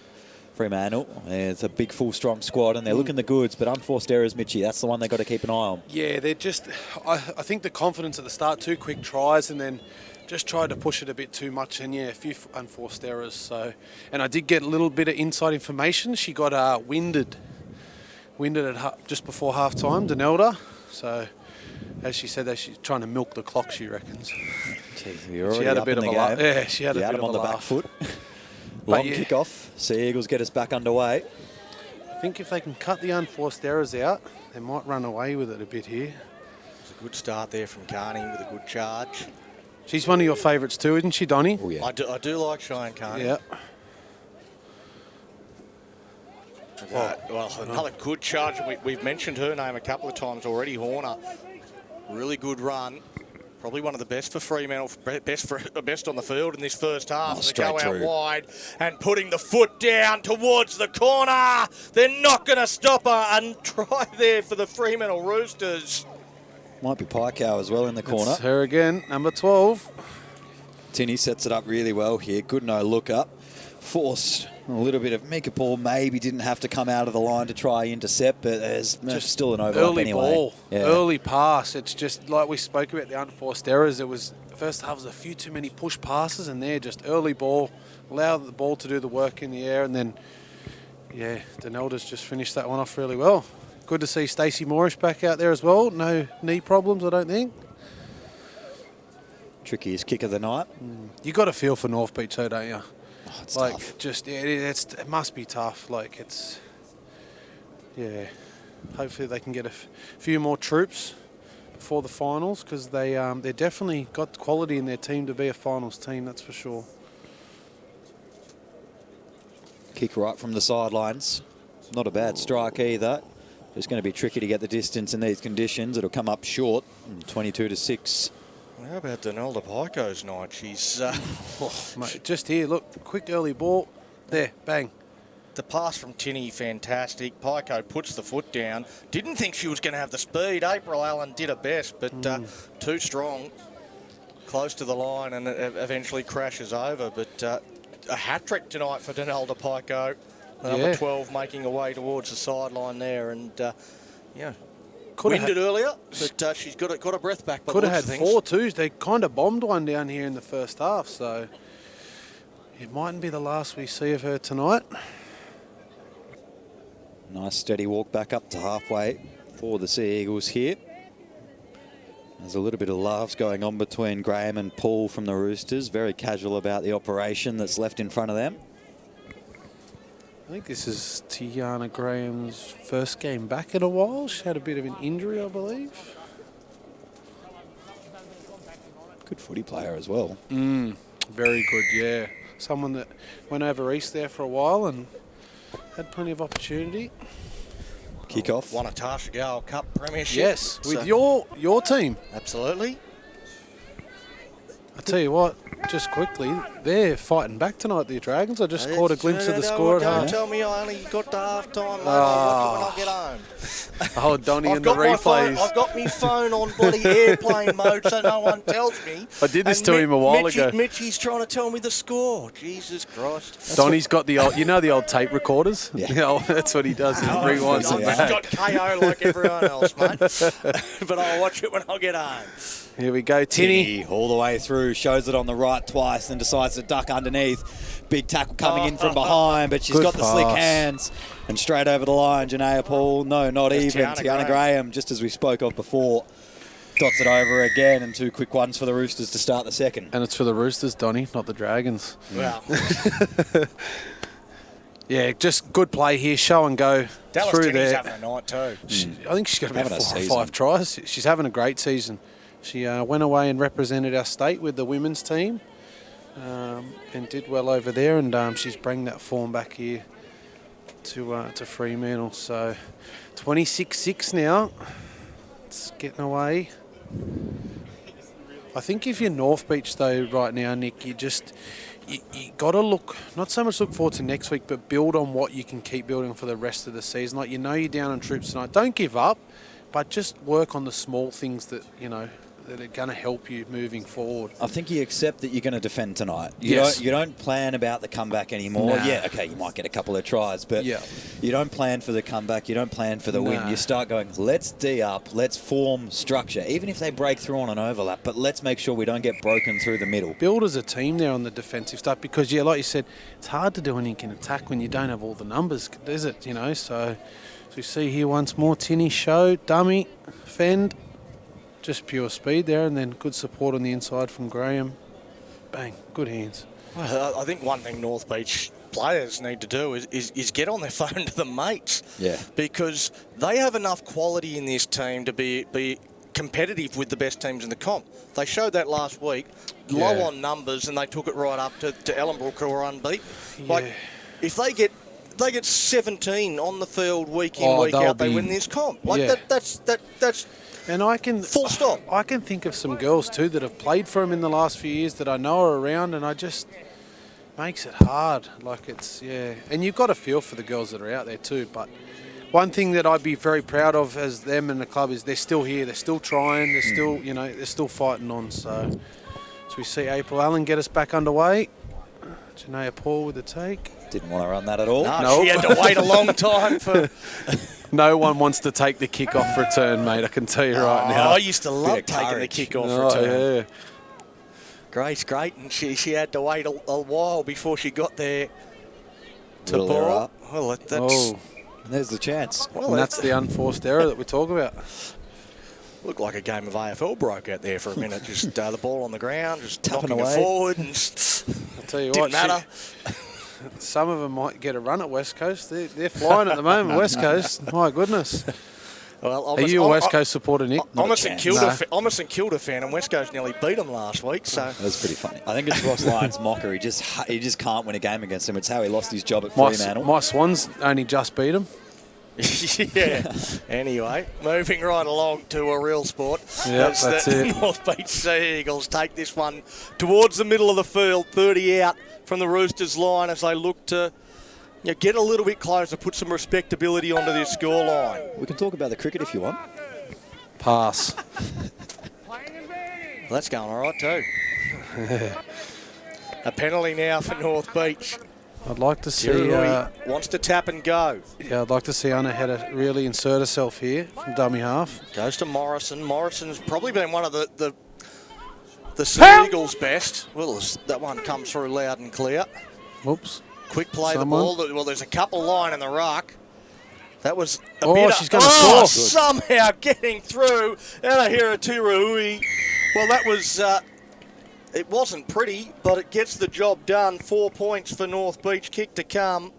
Fremantle, it's a big, full, strong squad, and they're looking the goods, but unforced errors, Mitchie, that's the one they've got to keep an eye on. Yeah, they're just... I think the confidence at the start, 2 quick tries, and then just tried to push it a bit too much, and yeah, a few unforced errors. So, and I did get a little bit of inside information. She got winded at just before half-time, Denelda. So, as she said, that she's trying to milk the clock, she reckons. Jeez, you're already she had up a bit in of the a laugh. game. Yeah, she had a bit of a on the laugh. back foot. Long yeah. kick-off. Sea Eagles get us back underway. I think if they can cut the unforced errors out, they might run away with it a bit here. It's a good start there from Carney with a good charge. She's one of your favourites too, isn't she, Donnie? Oh, yeah. I do like Cheyenne Carney. Yeah. Well, another good charge. We've mentioned her name a couple of times already, Horner. Really good run. Probably one of the best for Fremantle, best on the field in this first half. Oh, They go straight out through. wide and putting the foot down towards the corner. They're not going to stop her and try there for the Fremantle Roosters. Might be Pycow as well in the corner. It's her again, number 12. Tinny sets it up really well here. Good no look up. Forced a little bit of Mika Paul. Maybe didn't have to come out of the line to try intercept, but there's just still an overlap Early anyway. ball, Yeah. early pass. It's just like we spoke about the unforced errors. It was first half was a few too many push passes, and they're just early ball. Allow the ball to do the work in the air, and then yeah, Denelda's just finished that one off really well. Good to see Stacey Moorish back out there as well. No knee problems, I don't think. Trickiest kick of the night. You got a feel for North Beach, though, don't you? Oh, it's Like, tough. just it must be tough. Like it's, yeah. Hopefully they can get a few more troops before the finals, because they definitely got quality in their team to be a finals team. That's for sure. Kick right from the sidelines. Not a bad strike either. It's going to be tricky to get the distance in these conditions. It'll come up short, 22-6. How about Denelda Pico's night? She's Mate, just here, look, quick early ball. There, bang. the pass from Tinny, fantastic. Pico puts the foot down. Didn't think she was going to have the speed. April Allen did her best, but too strong. Close to the line, and it eventually crashes over. But a hat-trick tonight for Denelda Pico. Number 12 making her way towards the sideline there, and yeah, winded earlier, but she's got her breath back. Could have had 4 twos. They kind of bombed one down here in the first half, so it mightn't be the last we see of her tonight. Nice steady walk back up to halfway for the Sea Eagles here. There's a little bit of laughs going on between Graham and Paul from the Roosters. Very casual about the operation that's left in front of them. I think this is Tiana Graham's first game back in a while. She had a bit of an injury, I believe. Good footy player as well. Very good, yeah. Someone that went over east there for a while and had plenty of opportunity. Kick-off. Won a Tasha Gale Cup Premiership. Yes, with your team. Absolutely. I tell you what, just quickly, they're fighting back tonight, the Dragons. I just caught a glimpse of the score at Don't half. tell me I only got to half time, mate. I'll watch it when I get home. Oh, Donnie I've and the got my phone. replays. I've got my phone on bloody airplane mode so no one tells me. I did this And to him a while ago. Mitchie's trying to tell me the score. Jesus Christ. Donnie's got the old, the old tape recorders? Yeah. That's what he does. He I've rewinds them just back. got KO like everyone else, mate. But I'll watch it when I get home. Here we go, Tinny. Tinny all the way through, shows it on the right twice, then decides to duck underneath. Big tackle coming in from behind, but she's Good got the slick pass. hands. And straight over the line, Janaea Paul. No, not It's even. Tiana Graham, just as we spoke of before, dots it over again, and 2 quick ones for the Roosters to start the second. And it's for the Roosters, Donnie, not the Dragons. Well, Yeah, just good play here, show and go Dallas through Tinny's there. having a night too. I think she's got about Having a 4 or season. 5 tries. She's having a great season. She went away and represented our state with the women's team and did well over there. And she's bringing that form back here to Fremantle. So 26-6 now. It's getting away. I think if you're North Beach though right now, Nick, you got to look, not so much look forward to next week, but build on what you can keep building for the rest of the season. Like, you're down on troops tonight. Don't give up. but just work on the small things that, you know, that are going to help you moving forward. I think you accept that you're going to defend tonight. Yes. You don't plan about the comeback anymore. Nah. Yeah, okay, you might get a couple of tries, but Yeah. you don't plan for the comeback. You don't plan for the win. Nah. You start going, let's D up, let's form structure, even if they break through on an overlap, but let's make sure we don't get broken through the middle. Build as a team there on the defensive stuff because, yeah, like you said, it's hard to do anything in attack when you don't have all the numbers, is it? You know, so we see here once more, Tinny show, dummy, fend. Just pure speed there, and then good support on the inside from Graham. Bang, good hands. Well, I think one thing North Beach players need to do is get on their phone to the mates. Yeah. Because they have enough quality in this team to be competitive with the best teams in the comp. They showed that last week, low Yeah. on numbers, and they took it right up to Ellenbrook, who are unbeaten. Yeah. Like, if they get 17 on the field week in, Oh, week they'll out, they be- win this comp. Like yeah. that's And I can full stop. I can think of some girls too that have played for him in the last few years that I know are around, and I just makes it hard. Like it's and you've got a feel for the girls that are out there too. But one thing that I'd be very proud of as them and the club is they're still here. They're still trying. They're still they're still fighting on. So we see April Allen get us back underway. Janaea Paul with the take. Didn't want to run that at all. No, she had to wait a long time for. No one wants to take the kick-off return, mate. I can tell you right now. I used to love Bit of taking the courage. kick-off Oh, return. yeah. Grace great, and she had to wait a while before she got there to Little error. ball. Well, that's Oh, There's the chance. and that's the unforced error that we talk about. looked like a game of AFL broke out there for a minute. Just the ball on the ground, just Tapping knocking it away. forward, and I'll tell you didn't what, matter. some of them might get a run at West Coast. They're flying at the moment, West Coast. My goodness. Well, Are you a West Coast supporter, Nick? I'm a chance. St Kilda fan, and West Coast nearly beat them last week. So That was pretty funny. I think it's Ross Lyon's mocker. He just can't win a game against him. It's how he lost his job at Fremantle. My Swans only just beat them. yeah. Anyway, moving right along to a real sport. Yep, As that's the it. North Beach Sea Eagles take this one towards the middle of the field, 30 out from the Roosters line as they look to get a little bit closer, put some respectability onto this scoreline. We can talk about the cricket if you want. Pass. That's going all right too. A penalty now for North Beach. I'd like to see. Tirui wants to tap and go. Yeah, I'd like to see Anna Hedda really insert herself here from dummy half. Goes to Morrison. Morrison's probably been one of the Sea Eagles' best. Well, that one comes through loud and clear. Whoops. Quick play Someone. the ball. Well, there's a couple line in the ruck. That was a Oh, bit. she's gonna score. Somehow getting through. Anahira Tirui. Well, that was. It wasn't pretty, but it gets the job done. 4 points for North Beach. Kick to come.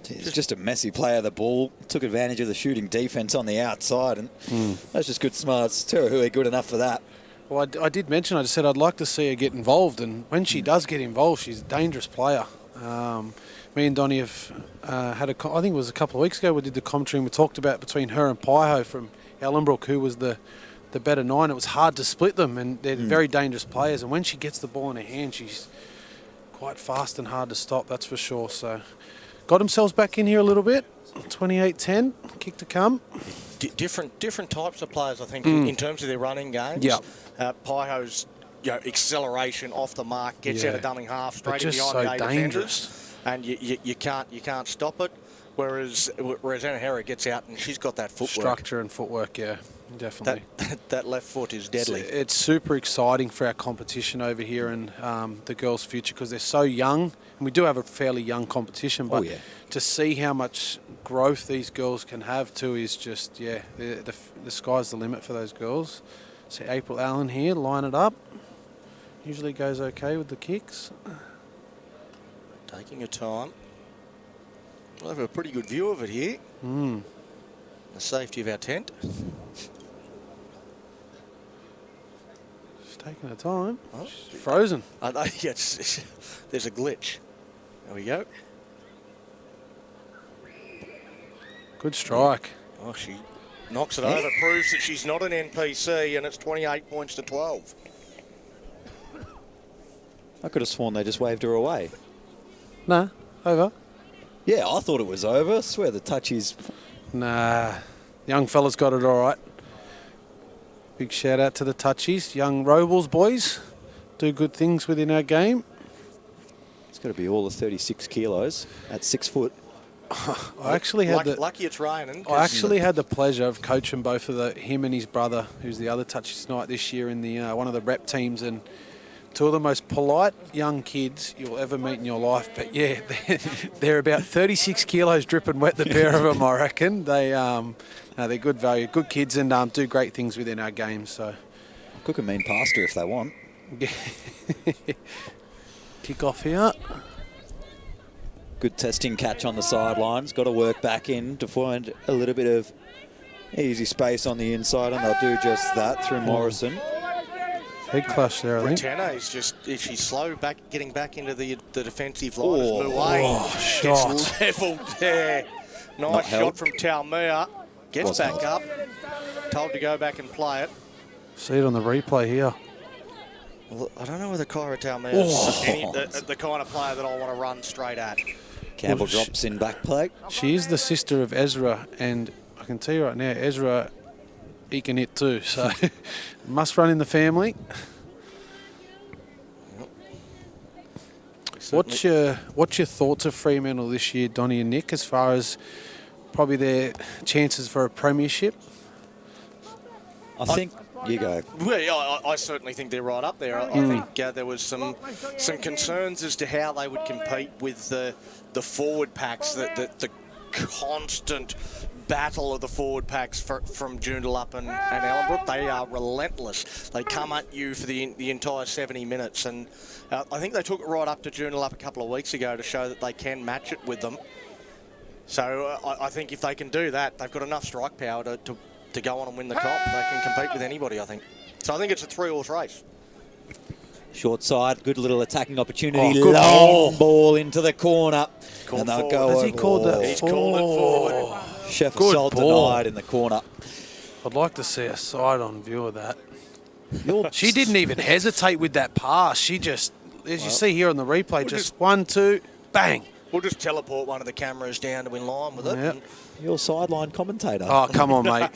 It's just a messy play of the ball. Took advantage of the shooting defence on the outside, and that's just good smarts. Terahui good enough for that. Well, I did mention, I just said I'd like to see her get involved, and when she does get involved, she's a dangerous player. Me and Donnie have had I think it was a couple of weeks ago, we did the commentary and we talked about between her and Pyho from Ellenbrook, who was the better nine. It was hard to split them, and they're very dangerous players, and when she gets the ball in her hand, she's quite fast and hard to stop, that's for sure. So got themselves back in here a little bit. 28-10, kick to come. Different types of players, I think, in terms of their running games. Yeah. Pyho's acceleration off the mark, gets out of dummy half, straight They're into just behind so the dangerous. defenders, and you can't stop it. Whereas Anahira gets out and she's got that footwork. Structure and footwork, yeah, definitely. That left foot is deadly. It's super exciting for our competition over here and the girls' future because they're so young. And we do have a fairly young competition, but to see how much growth these girls can have too is just, the sky's the limit for those girls. See April Allen here, line it up. Usually goes okay with the kicks. Taking her time. We'll have a pretty good view of it here. The safety of our tent. She's taking her time. Oh, She's frozen. There's a glitch. There we go. Good strike. Oh, she knocks it over, proves that she's not an NPC, and it's 28 points to 12. I could have sworn they just waved her away. Nah, over. Yeah, I thought it was over. I swear the touch is... Nah. Young fella's got it all right. Big shout out to the touchies. Young Robles boys do good things within our game. It's got to be all of 36 kilos at 6 foot. I actually had lucky it's raining. I actually had the pleasure of coaching both of him and his brother, who's the other touchies tonight this year in the one of the rep teams, and two of the most polite young kids you'll ever meet in your life. But yeah, they're about 36 kilos dripping wet, the pair of them, I reckon. They're good value, good kids, and do great things within our game. So, Cook and mean pasta if they want. Kick off here. Good testing catch on the sidelines. Got to work back in to find a little bit of easy space on the inside, and they'll do just that through Morrison. Head clash there, I think. Britannia is just, if she's slow getting back into the defensive line, as Muay shot. gets levelled there. Nice shot from Taumea. Gets back up. Told to go back and play it. See it on the replay here. Well, I don't know whether Kyra Taumea is the kind of player that I want to run straight at. Campbell drops in back plate. She is the sister of Ezra, and I can tell you right now, Ezra, he can hit too, so must run in the family. What's your thoughts of Fremantle this year, Donnie and Nick, as far as probably their chances for a premiership? I think you go. Well, yeah, I certainly think they're right up there. I think there was some concerns as to how they would compete with the forward packs, the constant battle of the forward packs from Joondalup and Ellenbrook. They are relentless. They come at you for the entire 70 minutes, and I think they took it right up to Joondalup a couple of weeks ago to show that they can match it with them. So I think if they can do that, they've got enough strike power to go on and win the comp. They can compete with anybody, I think. So I think it's a 3-horse race. Short side, good little attacking opportunity. Good long ball into the corner. And they'll go Has over. he called that? He's called it forward. Chef Good Assault ball. denied in the corner. I'd like to see a side-on view of that. She didn't even hesitate with that pass. She just, as you see here on the replay, just 1, 2, bang. We'll just teleport one of the cameras down to in line with it. Yep. Your sideline commentator. Oh, come on, mate.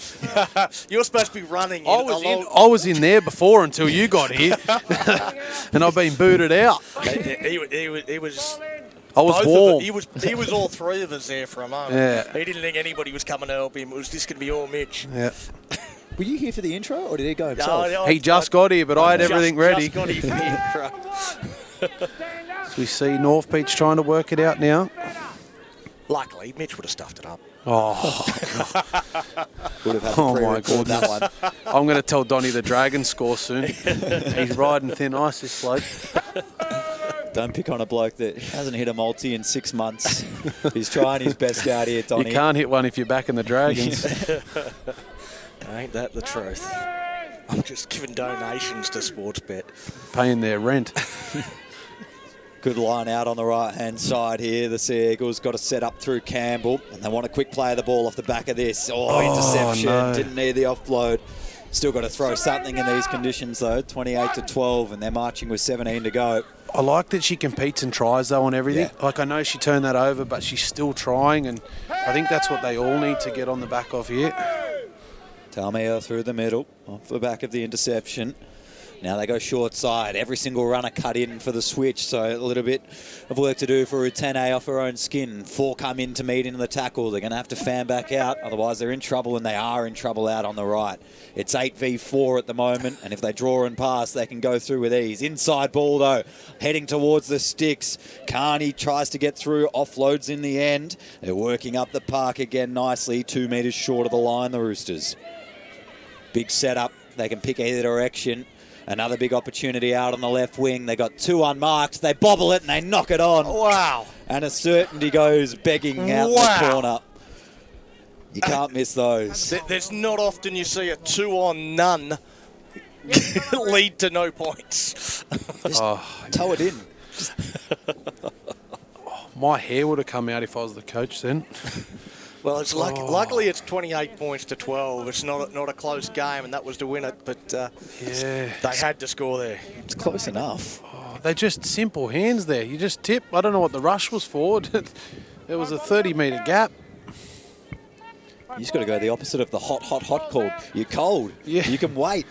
You're supposed to be running. I was in there before until you got here, and I've been booted out. He was. I was warm. He was all three of us there for a moment. Yeah. He didn't think anybody was coming to help him. It was just going to be all Mitch. Yeah. Were you here for the intro, or did he go himself? No, He just got here, but I had everything ready. Just got here for the intro. As we see North Beach trying to work it out now. Luckily, Mitch would have stuffed it up. Oh, Would have had to Oh, my pre-record that one. I'm going to tell Donnie the Dragon score soon. He's riding thin ice, this bloke. Don't pick on a bloke that hasn't hit a multi in 6 months. He's trying his best out here, Donnie. You can't hit one if you're back in the Dragons. Ain't that the truth? I'm just giving donations to Sportsbet. Paying their rent. Good line out on the right-hand side here. The Sea Eagles got to set up through Campbell, and they want a quick play of the ball off the back of this. Interception. No. Didn't need the offload. Still got to throw something in these conditions, though. 28-12, and they're marching with 17 to go. I like that she competes and tries, though, on everything. Yeah. Like, I know she turned that over, but she's still trying, and I think that's what they all need to get on the back of here. Taumea through the middle, off the back of the interception. Now they go short side. Every single runner cut in for the switch, so a little bit of work to do for Rutene off her own skin. 4 come in to meet into the tackle. They're going to have to fan back out, otherwise they're in trouble, and they are in trouble out on the right. It's 8v4 at the moment, and if they draw and pass, they can go through with ease. Inside ball, though, heading towards the sticks. Carney tries to get through, offloads in the end. They're working up the park again nicely, 2 metres short of the line, the Roosters. Big setup. They can pick either direction. Another big opportunity out on the left wing. They got 2 unmarked. They bobble it and they knock it on. Wow. And a certainty goes begging out the corner. You can't miss those. There's not often you see a 2-on-none lead to no points. Tow it in. My hair would have come out if I was the coach then. Well, it's luckily it's 28 points to 12. It's not a close game, and that was to win it. But Yeah. they had to score there. It's close enough. They just simple hands there. You just tip. I don't know what the rush was for. There was a 30-metre gap. You just got to go the opposite of the hot called. You're cold. Yeah. You can wait.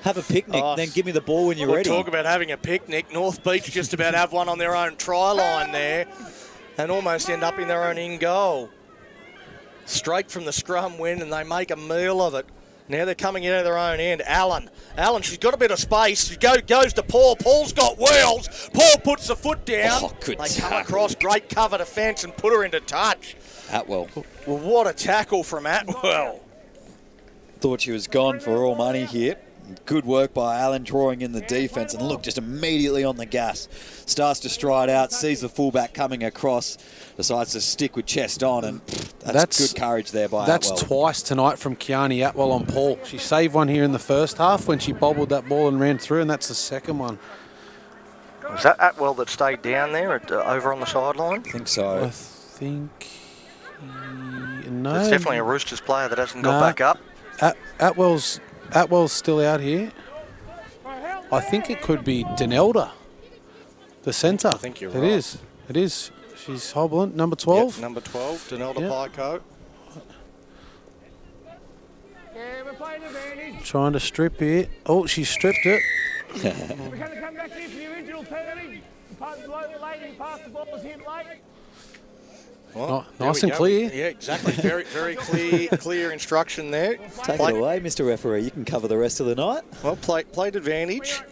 Have a picnic, then give me the ball when you're ready. Talk about having a picnic. North Beach just about have one on their own try line there and almost end up in their own in goal. Straight from the scrum win, and they make a meal of it. Now they're coming in at their own end. Allen, she's got a bit of space. She goes to Paul. Paul's got wheels. Paul puts the foot down. Oh, good They come tackle. across, great cover defence and put her into touch. Atwell. Well, what a tackle from Atwell. Thought she was gone for all money here. Good work by Allen drawing in the defence, and look, just immediately on the gas. Starts to stride out, sees the fullback coming across, decides to stick with chest on, and that's good courage there by That's Atwell. twice tonight from Kiani Atwell on Paul. She saved one here in the first half when she bobbled that ball and ran through, and that's the second one. Was that Atwell that stayed down there over on the sideline? I think so. I think... No. It's definitely a Roosters player that hasn't got back up. Atwell's still out here. I think it could be Denelda, the centre. I think you're right. It is. She's hobbling. Number 12. Yep, number 12, Denelda Yep. Pico. Trying to strip here. Oh, she stripped it. We're going to come back here for the original penalty. Pass below the lady, pass the ball was hit late. Well, nice there we and go. clear. Yeah, exactly. Very, very clear instruction there. Take it away, Mr. Referee. You can cover the rest of the night. Well, played advantage.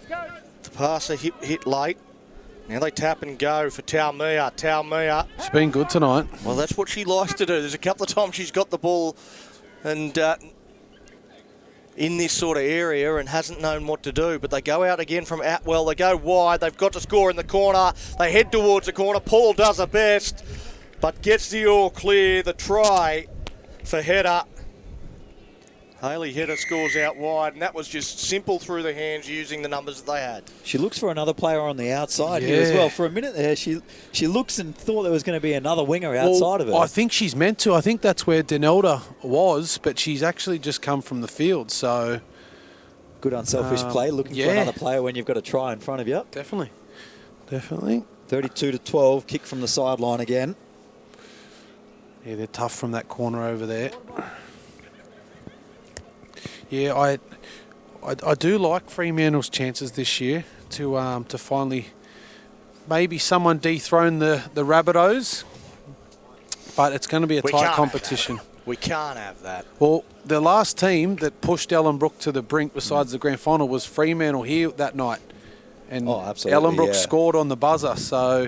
The passer hit late. Now they tap and go for Taumea. Taumea. She's been good tonight. Well, that's what she likes to do. There's a couple of times she's got the ball and in this sort of area and hasn't known what to do. But they go out again from Atwell. They go wide. They've got to score in the corner. They head towards the corner. Paul does her best, but gets the all clear. The try for Hedda. Hayley Hedda scores out wide, and that was just simple through the hands using the numbers that they had. She looks for another player on the outside here as Yeah. well. For a minute there, she looks and thought there was going to be another winger outside of her. I think she's meant to. I think that's where Denelda was, but she's actually just come from the field, so... Good unselfish play, looking for another player when you've got a try in front of you. Definitely. 32-12, kick from the sideline again. Yeah, they're tough from that corner over there. Yeah, I do like Fremantle's chances this year to finally maybe someone dethrone the Rabbitohs, but it's going to be a tight competition. We can't have that. Well, the last team that pushed Ellenbrook to the brink besides the grand final was Fremantle here that night. And Ellenbrook scored on the buzzer, so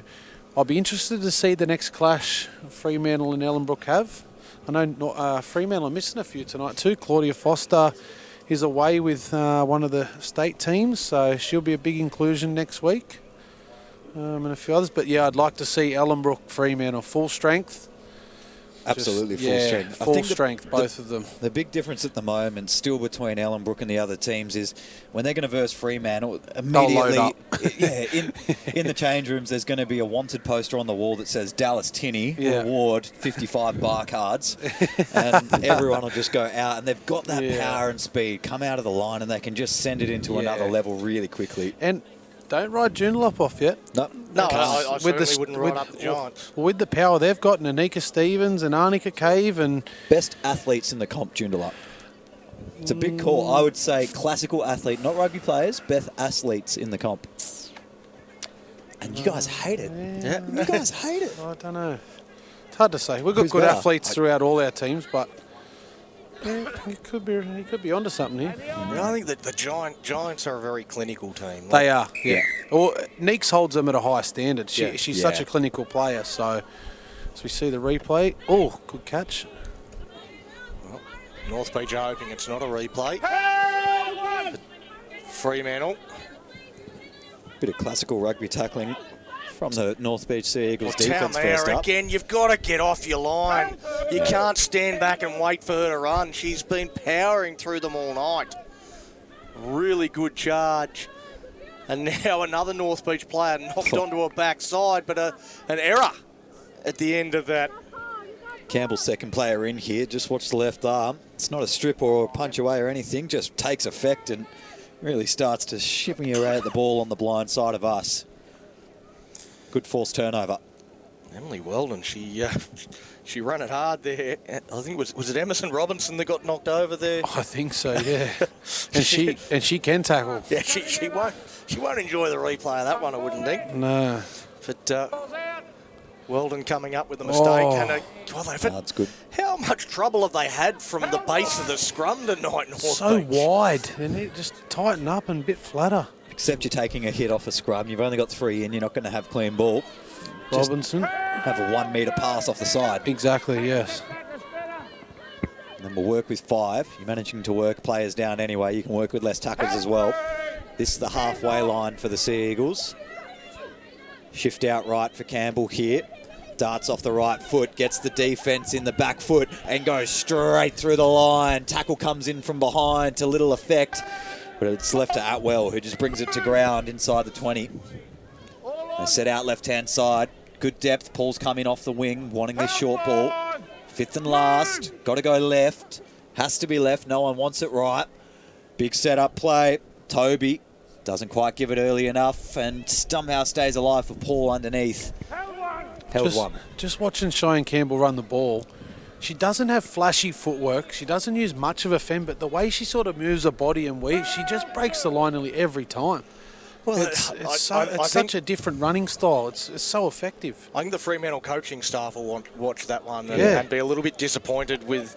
I'll be interested to see the next clash Fremantle and Ellenbrook have. I know Fremantle are missing a few tonight too. Claudia Foster is away with one of the state teams, so she'll be a big inclusion next week. And a few others. But yeah, I'd like to see Ellenbrook, Fremantle full strength. Absolutely full strength. Full strength, both of them. The big difference at the moment, still between Ellenbrook and the other teams, is when they're going to verse Fremantle, immediately, in the change rooms, there's going to be a wanted poster on the wall that says Dallas Tinney, reward 55 bar cards, and everyone will just go out, and they've got that power and speed, come out of the line, and they can just send it into another level really quickly. And don't write Joondalup off yet. No, I certainly wouldn't write up the Giants. With the power they've got, Anika Stevens and Arnica Cave and... Best athletes in the comp, Joondalup. It's a big call. I would say classical athlete, not rugby players, best athletes in the comp. And you guys hate it. Yeah. You guys hate it. I don't know. It's hard to say. We've got good athletes throughout all our teams, but... He could be onto something here. I think that the Giants are a very clinical team. They are, yeah. Well, Neeks holds them at a high standard. She's such a clinical player. So, as we see the replay, good catch. Well, North Beach are hoping it's not a replay. Fremantle. Bit of classical rugby tackling from the North Beach Sea Eagles defence first up. Again, you've got to get off your line. You can't stand back and wait for her to run. She's been powering through them all night. Really good charge. And now another North Beach player knocked onto her backside, but an error at the end of that. Campbell's second player in here. Just watch the left arm. It's not a strip or a punch away or anything. Just takes effect and really starts to shipping away at the ball on the blind side of us. Good forced turnover. Emily Weldon, she ran it hard there. I think was it Emerson Robinson that got knocked over there? I think so, yeah. and she can tackle. Yeah, she won't enjoy the replay of that one, I wouldn't think. No. But Weldon coming up with a mistake. And That's good. How much trouble have they had from the base of the scrum tonight? So wide. They need to just tighten up and a bit flatter. Except you're taking a hit off a scrum. You've only got 3 in. You're not going to have clean ball. Robinson. Have a 1 metre pass off the side. Exactly, yes. And then we'll work with 5. You're managing to work players down anyway. You can work with less tackles as well. This is the halfway line for the Sea Eagles. Shift out right for Campbell here. Darts off the right foot, gets the defence in the back foot and goes straight through the line. Tackle comes in from behind to little effect, but it's left to Atwell, who just brings it to ground inside the 20. They set out left-hand side. Good depth. Paul's coming off the wing, wanting this short ball. 5th and last. Got to go left. Has to be left. No one wants it right. Big setup play. Toby doesn't quite give it early enough and somehow stays alive for Paul underneath. Held one. Just watching Cheyenne Campbell run the ball, she doesn't have flashy footwork. She doesn't use much of a fend, but the way she sort of moves her body and weaves, she just breaks the line nearly every time. Well, it's such a different running style. It's so effective. I think the Fremantle coaching staff will watch that one and be a little bit disappointed with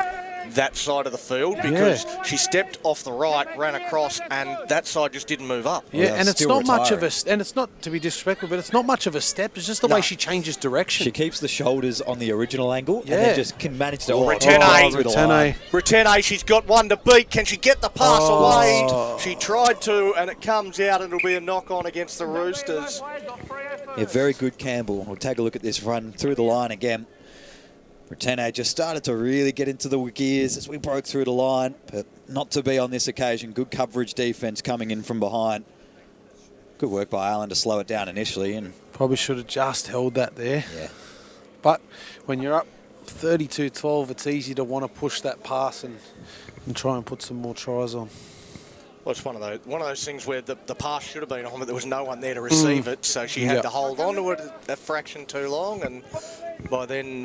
that side of the field because she stepped off the right, ran across, and that side just didn't move up. Yeah, and it's not much of a, and it's not to be disrespectful, but it's not much of a step. It's just the way she changes direction. She keeps the shoulders on the original angle and then just can manage to Retene, she's got one to beat. Can she get the pass away? She tried to, and it comes out, and it'll be a knock-on against the Roosters. Yeah, very good Campbell. We'll take a look at this run through the line again. Retene just started to really get into the gears as we broke through the line, but not to be on this occasion. Good coverage defence coming in from behind. Good work by Allen to slow it down initially. And probably should have just held that there. Yeah. But when you're up 32-12, it's easy to want to push that pass and try and put some more tries on. Well, it's one of those things where the pass should have been on, but there was no one there to receive it, so she had to hold on to it a fraction too long, and by then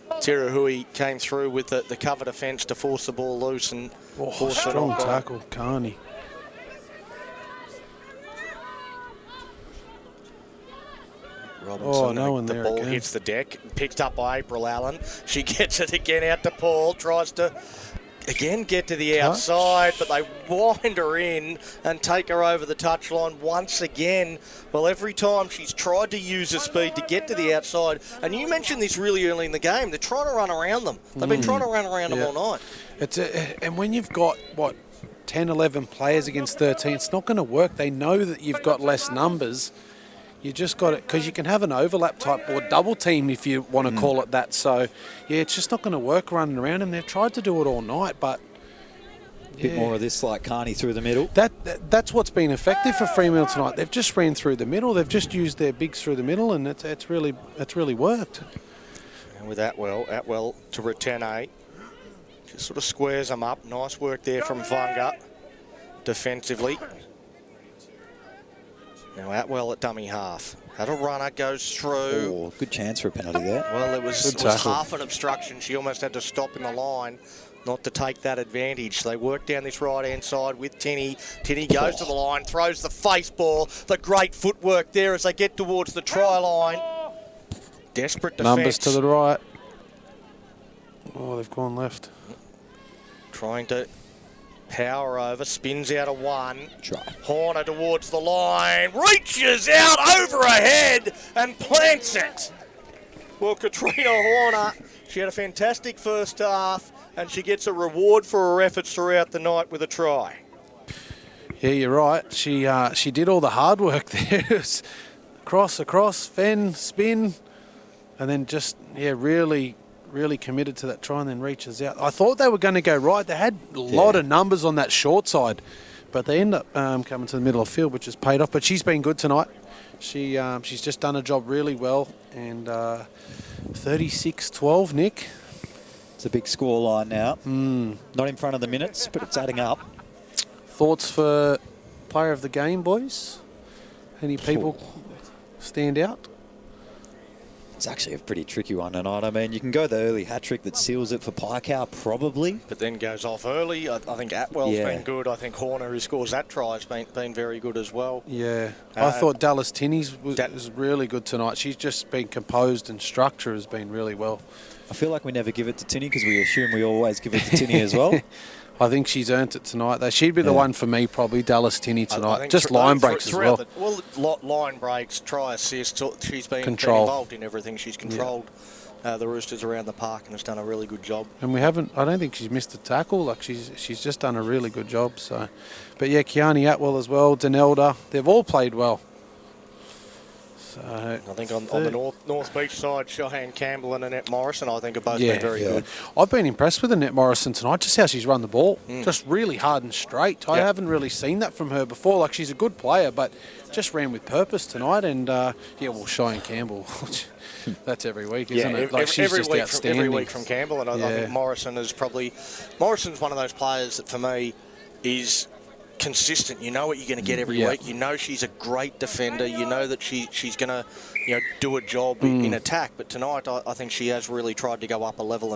Tirahui came through with the cover defence to force the ball loose and force it on. Strong tackle, Carney. Robinson, no one there the ball again. hits the deck, picked up by April Allen. She gets it again out to Paul, tries to again get to the outside, but they wind her in and take her over the touchline once again. Well, every time she's tried to use her speed to get to the outside, and you mentioned this really early in the game, they're trying to run around them. They've been trying to run around them all night. And when you've got, 10, 11 players against 13, it's not going to work. They know that you've got less numbers. You just got it, because you can have an overlap type or double team if you want to call it that. So, yeah, it's just not going to work running around, and they've tried to do it all night, but a bit more of this like Carney through the middle. That's what's been effective for Fremantle tonight. They've just ran through the middle. They've just used their bigs through the middle, and it's really worked. And with Atwell to Retene, just sort of squares them up. Nice work there from Vunga defensively. Now Atwell at dummy half. Had a runner, goes through. Oh, good chance for a penalty there. Well, it was half an obstruction. She almost had to stop in the line not to take that advantage. They work down this right-hand side with Tinny. Tinny goes to the line, throws the face ball. The great footwork there as they get towards the try line. Desperate defence. Numbers to the right. Oh, they've gone left. Trying to power over, spins out of one. Try. Horner towards the line, reaches out over her head and plants it. Well, Katrina Horner, she had a fantastic first half and she gets a reward for her efforts throughout the night with a try. Yeah, you're right. She did all the hard work there. Across, fend, spin, and then just, really committed to that try and then reaches out. I thought they were going to go right. They had a lot of numbers on that short side, but they end up coming to the middle of the field, which has paid off. But she's been good tonight. She's just done her job really well. And 36-12, Nick. It's a big score line now. Not in front of the minutes, but it's adding up. Thoughts for player of the game, boys? Any people stand out? It's actually a pretty tricky one tonight. I mean, you can go the early hat-trick that seals it for Piekow, probably. But then goes off early. I think Atwell's been good. I think Horner, who scores that try, has been very good as well. Yeah. I thought Dallas Tinney's was really good tonight. She's just been composed and structure has been really well. I feel like we never give it to Tinney because we assume we always give it to Tinney as well. I think she's earned it tonight, though. She'd be the one for me, probably, Dallas Tinney tonight. Just line breaks as well. Line breaks, try assists. She's been involved in everything. She's controlled the Roosters around the park and has done a really good job. And I don't think she's missed a tackle. Like she's just done a really good job. So, but yeah, Kiani Atwell as well, Denelda, they've all played well. So I think on the North Beach side, Cheyenne Campbell and Annette Morrison, I think, have both been very good. I've been impressed with Annette Morrison tonight, just how she's run the ball. Just really hard and straight. I haven't really seen that from her before. Like, she's a good player, but just ran with purpose tonight. And, Cheyenne Campbell, that's every week, isn't it? Like, she's just outstanding. Every week from Campbell, and I think Morrison is Morrison's one of those players that, for me, is consistent. You know what you're going to get every week. You know she's a great defender. You know that she's going to do a job in attack. But tonight I think she has really tried to go up a level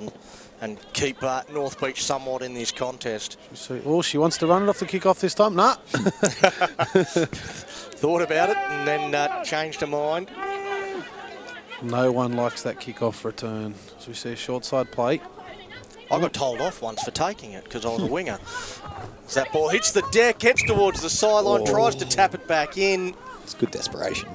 and keep North Beach somewhat in this contest. Oh, she wants to run it off the kick-off this time? Nah. Thought about it and then changed her mind. No one likes that kick-off return. As we see a short side play. I got told off once for taking it because I was a winger. As that ball hits the deck, heads towards the sideline, tries to tap it back in. It's good desperation.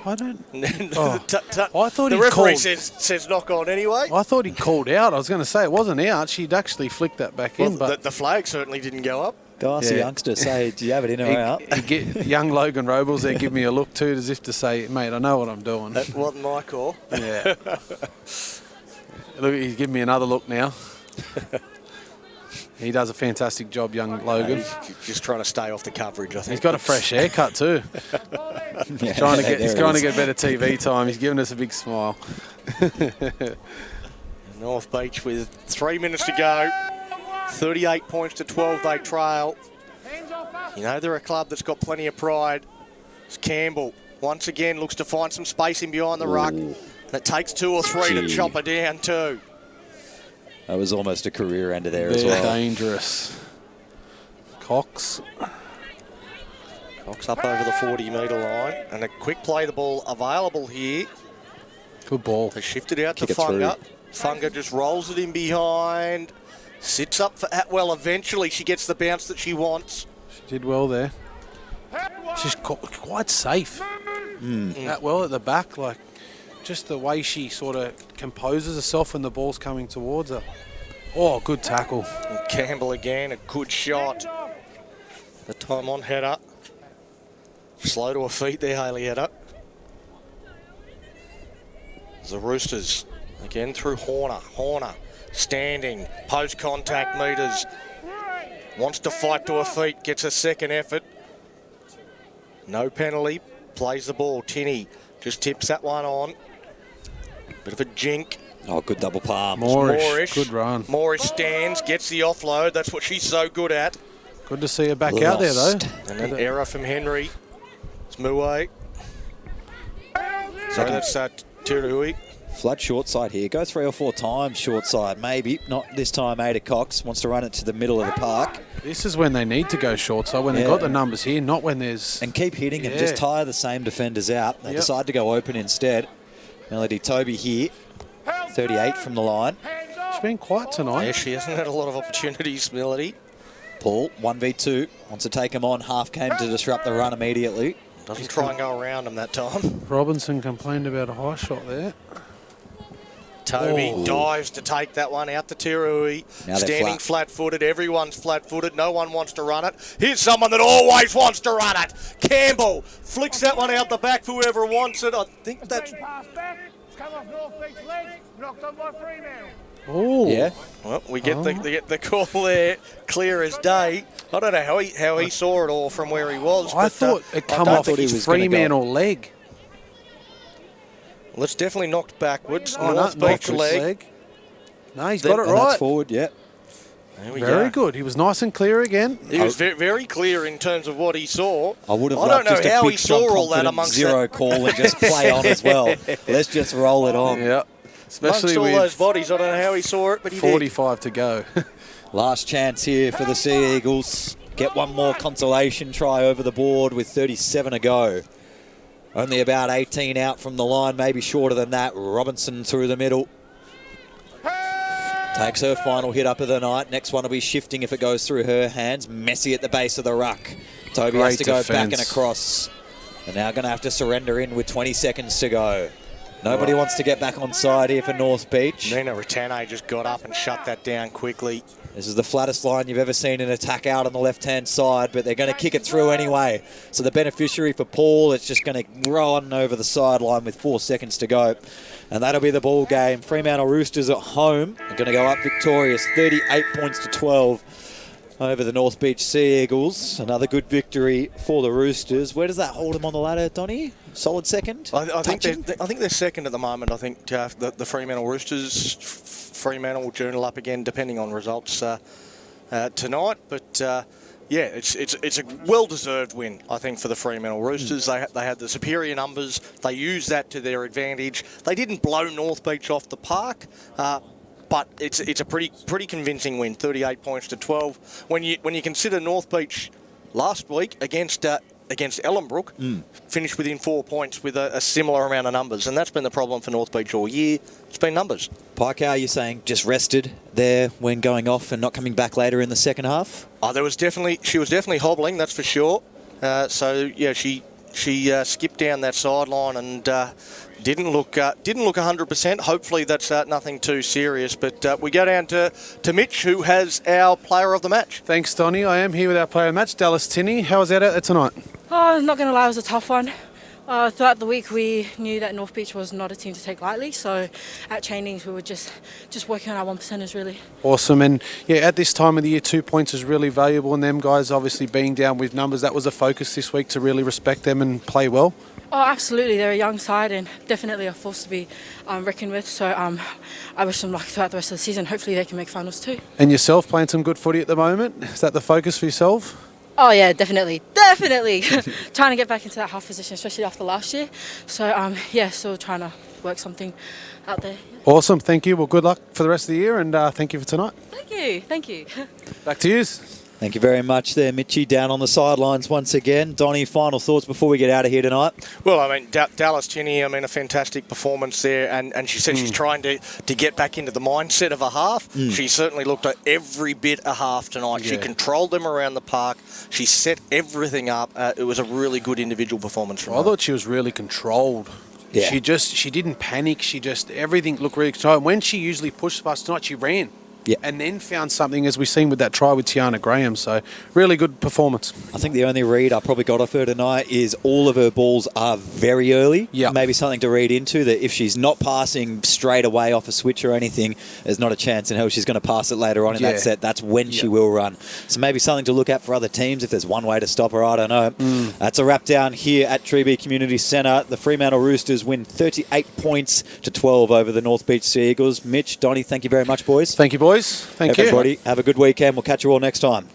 I don't... I thought the referee says knock on anyway. I thought he called out. I was going to say it wasn't out. She'd actually flicked that back in. But the flag certainly didn't go up. Go ask the youngster, say, do you have it in or out? Young Logan Robles there give me a look too, as if to say, mate, I know what I'm doing. That wasn't my call. Yeah. Look, he's giving me another look now. He does a fantastic job, young Logan. He's just trying to stay off the coverage, I think. He's got a fresh haircut too. He's trying to get better TV time. He's giving us a big smile. North Beach with 3 minutes to go. 38 points to 12 they trail. You know they're a club that's got plenty of pride. It's Campbell once again looks to find some space in behind the ruck. And it takes 2 or 3 to chop her down too. That was almost a career ender there as well. Dangerous. Cox up over the 40-metre line. And a quick play the ball available here. Good ball. They shifted out to Funga. Funga just rolls it in behind. Sits up for Atwell. Eventually she gets the bounce that she wants. She did well there. She's quite safe. Atwell at the back, like just the way she sort of composes herself when the ball's coming towards her. Oh, good tackle. And Campbell again, a good shot. The time on header. Slow to her feet there, Hayley Header. The Roosters again through Horner. Horner standing, post-contact metres. Wants to fight to her feet, gets a second effort. No penalty, plays the ball. Tinney just tips that one on. Bit of a jink. Oh, good double palm. Moorish. Good run. Moorish stands, gets the offload. That's what she's so good at. Good to see her back out there, though. And an error from Henry. It's Muay. So that's Tiruhui. Flood short side here. Go 3 or 4 times short side. Maybe. Not this time, Ada Cox wants to run it to the middle of the park. This is when they need to go short side, when they've got the numbers here, not when there's... And keep hitting and just tire the same defenders out. They decide to go open instead. Melody Toby here. 38 from the line. She's been quiet tonight. Yeah, she hasn't had a lot of opportunities, Melody. Paul, 1v2. Wants to take him on. Half came to disrupt the run immediately. Doesn't try and go around him that time. Robinson complained about a high shot there. Toby dives to take that one out to Tiruhui. Standing flat-footed. Everyone's flat-footed. No one wants to run it. Here's someone that always wants to run it. Campbell flicks that one out the back for whoever wants it. I think that's... Come off North Beach leg, knocked on by Fremantle. Oh. Yeah. Well, we get the call there, clear as day. I don't know how he saw it all from where he was. I thought it come off his Fremantle leg. Well, it's definitely knocked backwards. North Beach leg. No, he's got it right. That's forward, yeah. There we Very go. good. He was nice and clear again. He was very clear in terms of what he saw. I would have I loved don't know just a how quick, he saw strong, all that confident amongst zero call and just play on as well. Let's just roll it on. Yeah. Especially amongst all with those bodies. I don't know how he saw it, but he did. 45 to go. Last chance here for the Sea Eagles. Get one more consolation try over the board with 37 to go. Only about 18 out from the line, maybe shorter than that. Robinson through the middle. Takes her final hit up of the night. Next one will be shifting if it goes through her hands. Messy at the base of the ruck. Toby has to go back and across. They're now going to have to surrender in with 20 seconds to go. Nobody wants to get back on side here for North Beach. Nina Ratane just got up and shut that down quickly. This is the flattest line you've ever seen in attack out on the left-hand side, but they're going to kick it through anyway. So the beneficiary for Paul, it's just going to run over the sideline with 4 seconds to go. And that'll be the ball game. Fremantle Roosters at home are going to go up victorious, 38 points to 12 over the North Beach Sea Eagles. Another good victory for the Roosters. Where does that hold them on the ladder, Donny? Solid second? I think they're second at the moment. I think the Fremantle Roosters, Fremantle will journal up again depending on results tonight. But yeah, it's a well-deserved win, I think, for the Fremantle Roosters. They had the superior numbers. They used that to their advantage. They didn't blow North Beach off the park. But it's a pretty convincing win, 38 points to 12. When you consider North Beach last week against Ellenbrook, finished within 4 points with a similar amount of numbers, and that's been the problem for North Beach all year. It's been numbers. Pike, are you saying just rested there when going off and not coming back later in the second half? Oh, she was definitely hobbling, that's for sure. So yeah, she skipped down that sideline and didn't look 100%. Hopefully that's nothing too serious. But we go down to Mitch, who has our player of the match. Thanks, Donny. I am here with our player of the match, Dallas Tinney. How was that out there tonight? Oh, I'm not going to lie, it was a tough one. Throughout the week, we knew that North Beach was not a team to take lightly. So at trainings, we were just working on our 1%ers, really. Awesome. And yeah, at this time of the year, 2 points is really valuable. And them guys obviously being down with numbers, that was a focus this week to really respect them and play well. Oh, absolutely. They're a young side and definitely a force to be reckoned with. So I wish them luck throughout the rest of the season. Hopefully they can make finals too. And yourself, playing some good footy at the moment. Is that the focus for yourself? Oh, yeah, definitely. Trying to get back into that half position, especially after last year. So, yeah, still trying to work something out there. Yeah. Awesome. Thank you. Well, good luck for the rest of the year and thank you for tonight. Thank you. Back to you. Thank you very much there, Mitchie, down on the sidelines once again. Donny, final thoughts before we get out of here tonight? Well, I mean, Dallas Tinney, a fantastic performance there, and she said she's trying to get back into the mindset of a half. She certainly looked at every bit a half tonight. Yeah. She controlled them around the park. She set everything up. It was a really good individual performance from her. I thought she was really controlled. Yeah. She didn't panic. Everything looked really controlled. And when she usually pushed past tonight, she ran. Yeah. And then found something, as we've seen with that try with Tiana Graham. So, really good performance. I think the only read I probably got off her tonight is all of her balls are very early. Yep. Maybe something to read into, that if she's not passing straight away off a switch or anything, there's not a chance in hell she's going to pass it later on in that set. That's when she will run. So maybe something to look at for other teams if there's one way to stop her. I don't know. That's a wrap down here at Treeby Community Centre. The Fremantle Roosters win 38 points to 12 over the North Beach Sea Eagles. Mitch, Donny, thank you very much, boys. Thank you, boys. Thank you. Everybody, have a good weekend. We'll catch you all next time.